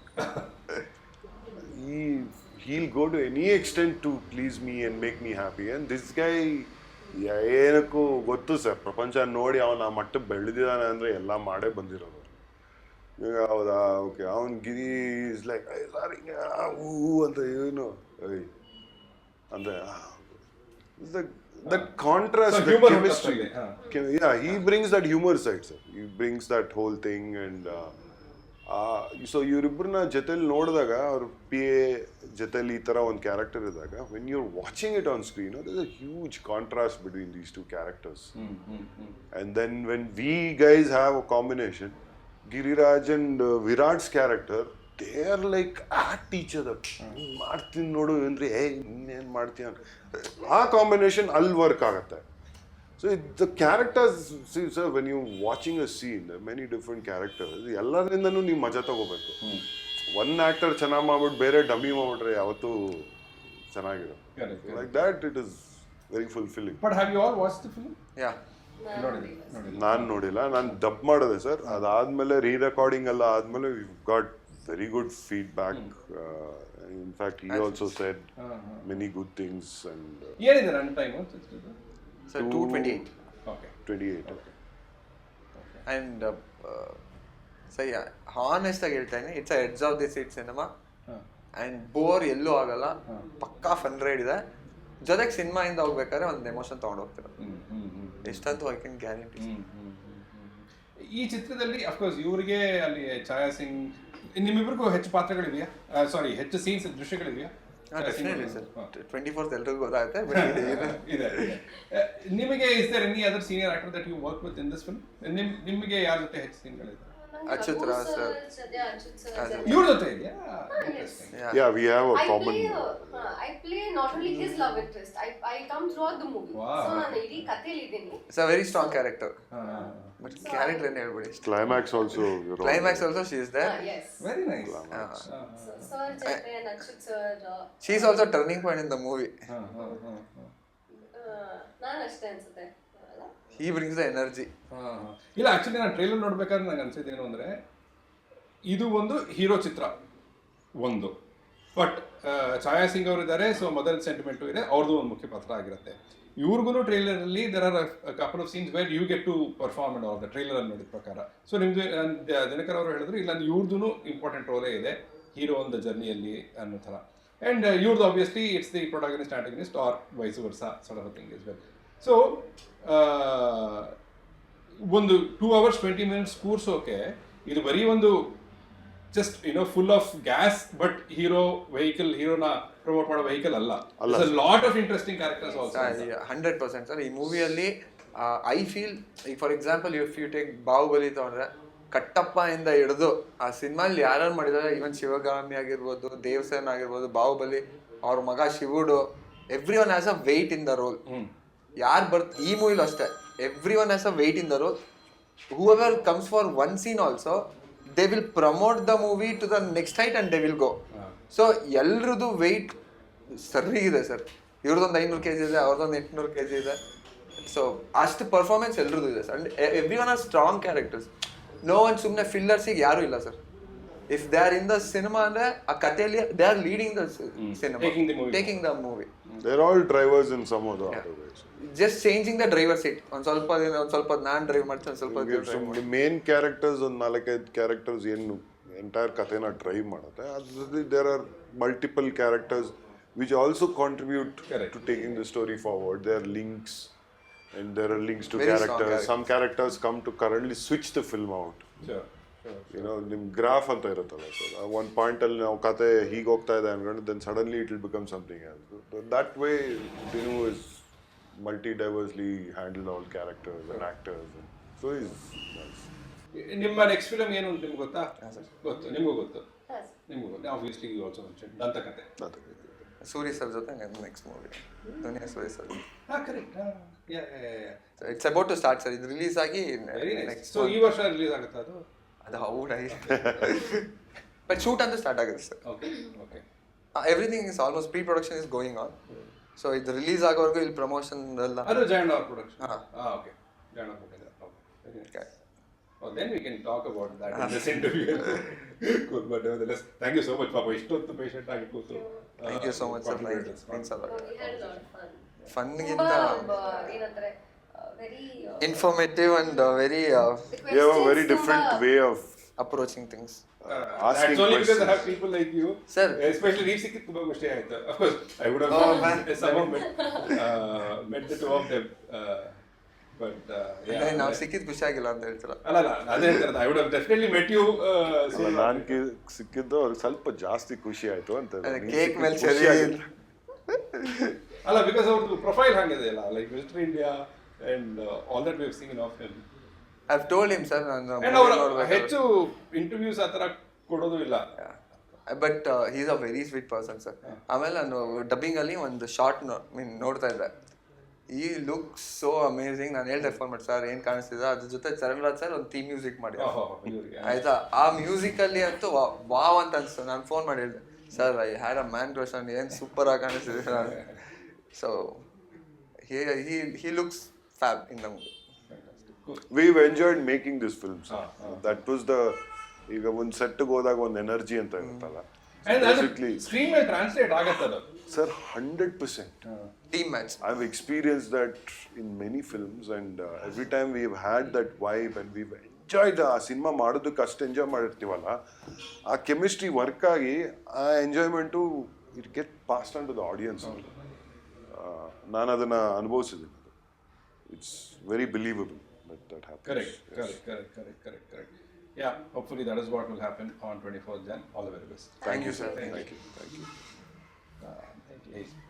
He'll go to any extent to please me and make me happy. And this guy, ಏನಕ್ಕೂ ಗೊತ್ತು ಸರ್, ಪ್ರಪಂಚ ನೋಡಿ ಅವನ ಆ ಮಟ್ಟಕ್ಕೆ ಬೆಳೆದಿದ್ದಾನೆ ಅಂದರೆ ಎಲ್ಲ ಮಾಡೇ ಬಂದಿರೋದು. ಈಗ ಹೌದಾ, ಓಕೆ, ಅವನ್ ಗಿರಿ ಇಸ್ ಲೈಕ್ ಹೂ ಅಂತ ಏನು ಅಂದರೆ that contrast, So the humor chemistry. hooked Yeah, he brings that humor side, sir. He brings that whole thing, and so ಇವ್ರಿಬ್ರನ್ನ ಜೊತೆಲಿ ನೋಡಿದಾಗ, ಅವ್ರ PA ಜೊತೆಲಿ ಈ ಥರ ಒಂದು ಕ್ಯಾರೆಕ್ಟರ್ ಇದ್ದಾಗ, when you're watching it on screen, there's a huge contrast between these two characters. And then when we guys have a combination, Giriraj and Virat's character, they are like at each other. ಮಾಡ್ತೀನಿ ನೋಡು ಅಂದ್ರೆ ಇನ್ನೇನು ಮಾಡ್ತೀಯ, ಆ ಕಾಂಬಿನೇಷನ್ ಅಲ್ಲಿ ವರ್ಕ್ ಆಗುತ್ತೆ. So the characters, see sir, when you watching a scene, many different characters, ಎಲ್ಲರಿಂದನೂ ನೀವು ಮಜಾ ತಗೋಬೇಕು. ಒನ್ ಆಕ್ಟರ್ ಚೆನ್ನಾಗಿ ಮಾಡ್ಬಿಟ್ಟು ಬೇರೆ ಡಮ್ಮಿ ಮಾಡ್ಬಿಟ್ರೆ ಯಾವತ್ತೂ ಚೆನ್ನಾಗಿರೋ. Like that it is very fulfilling. But have you all watch the film? Yeah, ನಾನು ನೋಡಿಲ್ಲ, ನಾನು ಡಬ್ ಮಾಡಿದೆ ಸರ್. ಅದಾದ್ಮೇಲೆ ರೀ ರೆಕಾರ್ಡಿಂಗ್ ಎಲ್ಲ ಆದ್ಮೇಲೆ we got very good feedback. In fact, he also said many good things. And ಏನಿದೆ run time? Sir 228. Okay, 28. And ಸರಿ, ಹಾನೆಸ್ಟ್ ಆಗಿ ಹೇಳ್ತಾನೆ, it's a edge of the seat cinema. And bore ಎಲ್ಲೂ ಆಗಲ್ಲ, ಪಕ್ಕಾ ಫನ್ ರೈಡ್ ಇದೆ. ಜೊತೆಗೆ ಸಿನಿಮಾಯಿಂದ ಹೋಗ್ಬೇಕಾದ್ರೆ ಒಂದು ಎಮೋಷನ್ ತೊಗೊಂಡು ಹೋಗ್ತಿರೋದು, ಎಷ್ಟಂತೂ ಐ ಕ್ಯಾನ್ ಗ್ಯಾರಂಟಿ. ಈ ಚಿತ್ರದಲ್ಲಿ ಅಫ್ಕೋರ್ಸ್ ಇವರಿಗೆ ಅಲ್ಲಿ ಛಾಯಾ ಸಿಂಗ್, ನಿಮ್ಮಿಬ್ರಿಗೂ ಹೆಚ್ಚು ಪಾತ್ರಗಳಿವೆಯಾ? ಸಾರಿ, ಹೆಚ್ಚು ಸೀನ್ಸ್, ದೃಶ್ಯಗಳಿವೆಯಾ? ಡೆಫಿನೆಟ್ಲಿ ಸರ್, 24 ಎಲ್ರಿಗೂ ಗೊತ್ತಾಗುತ್ತೆ. ಇದೆ. ನಿಮಗೆ is there any other senior actor that you work with in this film? ನಿಮಗೆ ಯಾರ ಜೊತೆ ಹೆಚ್ಚು ಸೀನ್ಗಳಿದೆ? ಅಚ್ಯುತ್ ರಾವ್ ಸರ್, ಇವ್ರ ಜೊತೆ ಇದೆಯಾ? Yeah, we have a common. I play not only his love interest. I come throughout the movie. Wow. So ನಾನು ಇಡೀ ಕಥೆಯಲ್ಲಿ ಇದ್ದೀನಿ. It's a very strong character. But character ಏನು ಹೇಳ್ಬಿಡಿ. Climax also. Climax also she is there. Yes. Very nice. Sir ಜೊತೆ Achyut sir. She is also turning point in the movie. ನಾನು ಅಷ್ಟೇ ಅನ್ಸುತ್ತೆ. He brings the energy. ಇಲ್ಲ, ಆಕ್ಚುಲಿ ನಾನು ಟ್ರೈಲರ್ ನೋಡ್ಬೇಕಾದ್ರೆ ನಂಗೆ ಅನ್ಸಿದ್ದೇನು ಅಂದರೆ, ಇದು ಒಂದು ಹೀರೋ ಚಿತ್ರ ಒಂದು, ಬಟ್ ಛಾಯಾ ಸಿಂಗ್ ಅವರು ಇದ್ದಾರೆ, ಸೊ ಮೊದಲ ಸೆಂಟಿಮೆಂಟು ಇದೆ, ಅವ್ರದ್ದು ಒಂದು ಮುಖ್ಯ ಪಾತ್ರ ಆಗಿರುತ್ತೆ. ಇವ್ರಿಗೂ ಟ್ರೈಲರಲ್ಲಿ there are couple of scenes where you get to perform and all the ಟ್ರೈಲರಲ್ಲಿ ನೋಡಿದ ಪ್ರಕಾರ. ಸೊ ನಿಮ್ದು ದಿನಕರ್ ಅವರು ಹೇಳಿದ್ರು, ಇಲ್ಲ ಇವ್ರದ್ದು ಇಂಪಾರ್ಟೆಂಟ್ ರೋಲೇ ಇದೆ ಹೀರೋ ಒಂದು ಜರ್ನಿಯಲ್ಲಿ ಅನ್ನೋ ಥರ. ಆ್ಯಂಡ್ ಇವ್ರದ್ದು obviously it's the protagonist antagonist or vice versa sort of thing is well. So ಒಂದು 2 hours 20 minutes ಕೂರ್ಸೋಕೆ ಇದು ಬರೀ ಒಂದು just full of gas but hero vehicle, ಹೀರೋನ ಪ್ರಮೋಟ್ ಮಾಡೋ ವೆಹಿಕಲ್ ಅಲ್ಲ. Lot of interesting characters also. 100% sir. ಈ ಮೂವಿಯಲ್ಲಿ I feel, for example if you take Baahubali ತಗೊಂಡ್ರೆ, ಕಟ್ಟಪ್ಪ ಇಂದ ಹಿಡಿದು ಆ ಸಿನಿಮಾಲಿ ಯಾರು ಮಾಡಿದ್ದಾರೆ, ಈವನ್ ಶಿವಗಾಮಿ ಆಗಿರ್ಬೋದು, ದೇವಸೇನ್ ಆಗಿರ್ಬೋದು, ಬಾಹುಬಲಿ, ಅವ್ರ ಮಗ Shivudu, everyone has a weight in the role. ಯಾರು ಈ ಮೂವಿಲೂ ಅಷ್ಟೇ, everyone has a weight in the role. Whoever comes for one scene also, they will promote the movie to the next height and they will go. So ಎಲ್ರದ್ದು ವೆಯ್ಟ್ ಸರಿ ಇದೆ ಸರ್. ಇವ್ರದ್ದೊಂದು 500 kg ಇದೆ, ಅವ್ರದ್ದೊಂದು 800 kg ಇದೆ. ಸೊ ಅಷ್ಟು ಪರ್ಫಾರ್ಮೆನ್ಸ್ ಎಲ್ರದ್ದು ಇದೆ sir. And everyone are strong characters. No one ಸುಮ್ಮನೆ ಫಿಲ್ಲರ್ಸಿಗೆ ಯಾರೂ ಇಲ್ಲ sir. If they are in the cinema ಅಂದ್ರೆ ಆ ಕಥೆಯಲ್ಲಿ they are leading the cinema, taking the movie. They're all drivers in some of the other ways. Just changing the driver seat. ಒಂದು ಸ್ವಲ್ಪ ನಾನು ಡ್ರೈವ್ ಮಾಡ್ತೀನಿ, ಒಂದು ಸ್ವಲ್ಪ the main characters, ಒಂದು 4-5 characters ಏನು ಎಂಟೈರ್ ಕಥೆನ ಡ್ರೈವ್ ಮಾಡುತ್ತೆ. ಅದರಲ್ಲಿ there are multiple characters which also contribute Correct. to taking the story forward. There are links, and there are links to Very strong characters. Some characters come to currently switch the film out. Sure, sure. ನಿಮ್ ಗ್ರಾಫ್ ಅಂತ ಇರುತ್ತಲ್ಲ ಸರ್, ಒಂದು ಪಾಯಿಂಟಲ್ಲಿ ನಾವು ಕತೆ ಹೀಗೆ ಹೋಗ್ತಾ ಇದೆ ಅನ್ಕೊಂಡು then suddenly it will become something else. That way Dinu is multi diversely handle all characters and actors, so is nice. ನಿಮ್ಮ ನೆಕ್ಸ್ಟ್ ಫಿಲಮ್ ಏನು ಅಂತ ನಿಮ್ಗೆ ಗೊತ್ತಾ? ಗೊತ್ತು, ನಿಮಗೂ ಗೊತ್ತು. ಹಾಂ ಸರ್. ನಿಮಗೂ ಗೊತ್ತು. Obviously you also mention Dantakathe. Suri sir ಜೊತೆ next movie Duniya Suri sir. ಹಾಂ, correct. Yeah yeah yeah. It's about to start sir. ಇದು ರಿಲೀಸ್ ಆಗಿ ವೆರಿ ನೈಸ್. ನೆಕ್ಸ್ಟ್ ಸೊ ಈ ವರ್ಷ ರಿಲೀಸ್ ಆಗುತ್ತಾ ಅದು? ಅದು ಹೌದು ಬಟ್ ಶೂಟ್ ಅಂತ ಸ್ಟಾರ್ಟ್ ಆಗುತ್ತೆ sir. Okay okay. Everything is almost pre production is going on. So ಇದು ರಿಲೀಸ್ ಆಗೋವರೆಗೂ ಇಲ್ಲಿ ಪ್ರಮೋಷನ್ ಎಲ್ಲ. ಅದು ಜಯಣ್ಣ ಅವ್ರ ಪ್ರೊಡಕ್ಷನ್. ಹಾಂ. ಓಕೆ. ಜಯಣ್ಣ ಕೊಟ್ಟಿದ್ದಾರೆ. Okay. Okay. Oh, then we can talk about that in this interview. Good, but nevertheless, thank you so much, Papa. ಇಷ್ಟೊತ್ತು patient ಆಗಿ ಕೂತು. Thank you so much sir. Thanks a lot. We had a lot of fun. ಫನ್ಗಿಂತ ಏನಂತಾರೆ very informative and very You have a very different way of approaching things. asking That's only because I questions. have people like you. Sir. Especially ನೀವು ಸಿಕ್ಕಿದ್ದು ತುಂಬಾ ಖುಷಿ ಆಯ್ತು. Of course, I would have somehow met the two of them. But yeah. ನಾವು ಸಿಕ್ಕಿದ್ ಖುಷಿ ಆಗಿಲ್ಲ ಅಂತ ಹೇಳ್ತೀರ. ಅಲ್ಲ ಅದೇ ಹೇಳ್ತಾರೆ. I would have definitely met you soon. ನಾನು ಸಿಕ್ಕಿದ್ದು ಅವ್ರಿಗೆ ಸ್ವಲ್ಪ ಜಾಸ್ತಿ ಖುಷಿ ಆಯ್ತು ಅಂತ. ಕೇಕ್ ಮೇಲೆ ಚೆರಿ. ಅಲ್ಲ, ಬಿಕಾಸ್ ಅವ್ರದ್ದು ಪ್ರೊಫೈಲ್ ಹಂಗಿದೆ ಅಲ್ಲ, like mister India and all that we have seen of him. I have told him sir ನಾನು ಅಂಡ್ ಅವರು ಹೆಚ್ಚು ಇಂಟರ್ವ್ಯೂಸ್ ಆ ಥರ ಕೊಡೋದು ಇಲ್ಲ. But he is a very sweet person sir. ಆಮೇಲೆ ನಾನು ಡಬ್ಬಿಂಗ್ ಅಲ್ಲಿ ಒಂದು ಶಾರ್ಟ್ ನೋಡ್ತಾ ಇದ್ದೆ. ಈ ಲುಕ್ ಸೋ ಅಮೇಸಿಂಗ್. ನಾನು ಹೇಳ್ದೆ ಫೋನ್ ಮಾಡಿ, ಸರ್ ಏನ್ ಕಾಣಿಸ್ತಿದೆ, ಅದ್ರ ಜೊತೆ ಚರಣ್ ರಾಜ್ ಸರ್ ಒಂದು ಥೀಮ್ ಮ್ಯೂಸಿಕ್ ಮಾಡಿ ಆಯ್ತಾ. ಆ ಮ್ಯೂಸಿಕ್ ಅಲ್ಲಿ ಅಂತೂ ವಾವ್ ಅಂತ ಅನ್ಸ್ತು. ನಾನು ಫೋನ್ ಮಾಡಿ ಹೇಳ್ದೆ, sir I had a man crush and ಏನ್ ಸೂಪರ್ ಆಗಿ ಕಾಣಿಸ್ತಿದೆ ನಾನು. So he looks fab in the movie. We've enjoyed making this film, sir. That was the ಈಗ ಒಂದು ಸೆಟ್ಗೆ ಹೋದಾಗ ಒಂದು ಎನರ್ಜಿ ಅಂತ ಇರುತ್ತಲ್ಲ, basically ಸ್ಕ್ರೀನ್ ಮೇಲೆ ಟ್ರಾನ್ಸ್ಲೇಟ್ ಆಗತ್ತದ sir 100%. Team match. I've experienced that in many films, and every time we've had that vibe and we've enjoyed ಆ ಸಿನಿಮಾ ಮಾಡೋದಕ್ಕೆ ಅಷ್ಟು ಎಂಜಾಯ್ ಮಾಡಿರ್ತೀವಲ್ಲ, ಆ ಕೆಮಿಸ್ಟ್ರಿ ವರ್ಕ್ ಆಗಿ ಆ enjoyment it get passed on to the audience. ನಾನು ಅದನ್ನು ಅನುಭವಿಸಿದ್ದೀನಿ. It's very believable that happens. Correct. Yeah, hopefully that is what will happen on 24th Jan. All the very best. Thank you, sir. Thank you. Thank you. Thank you.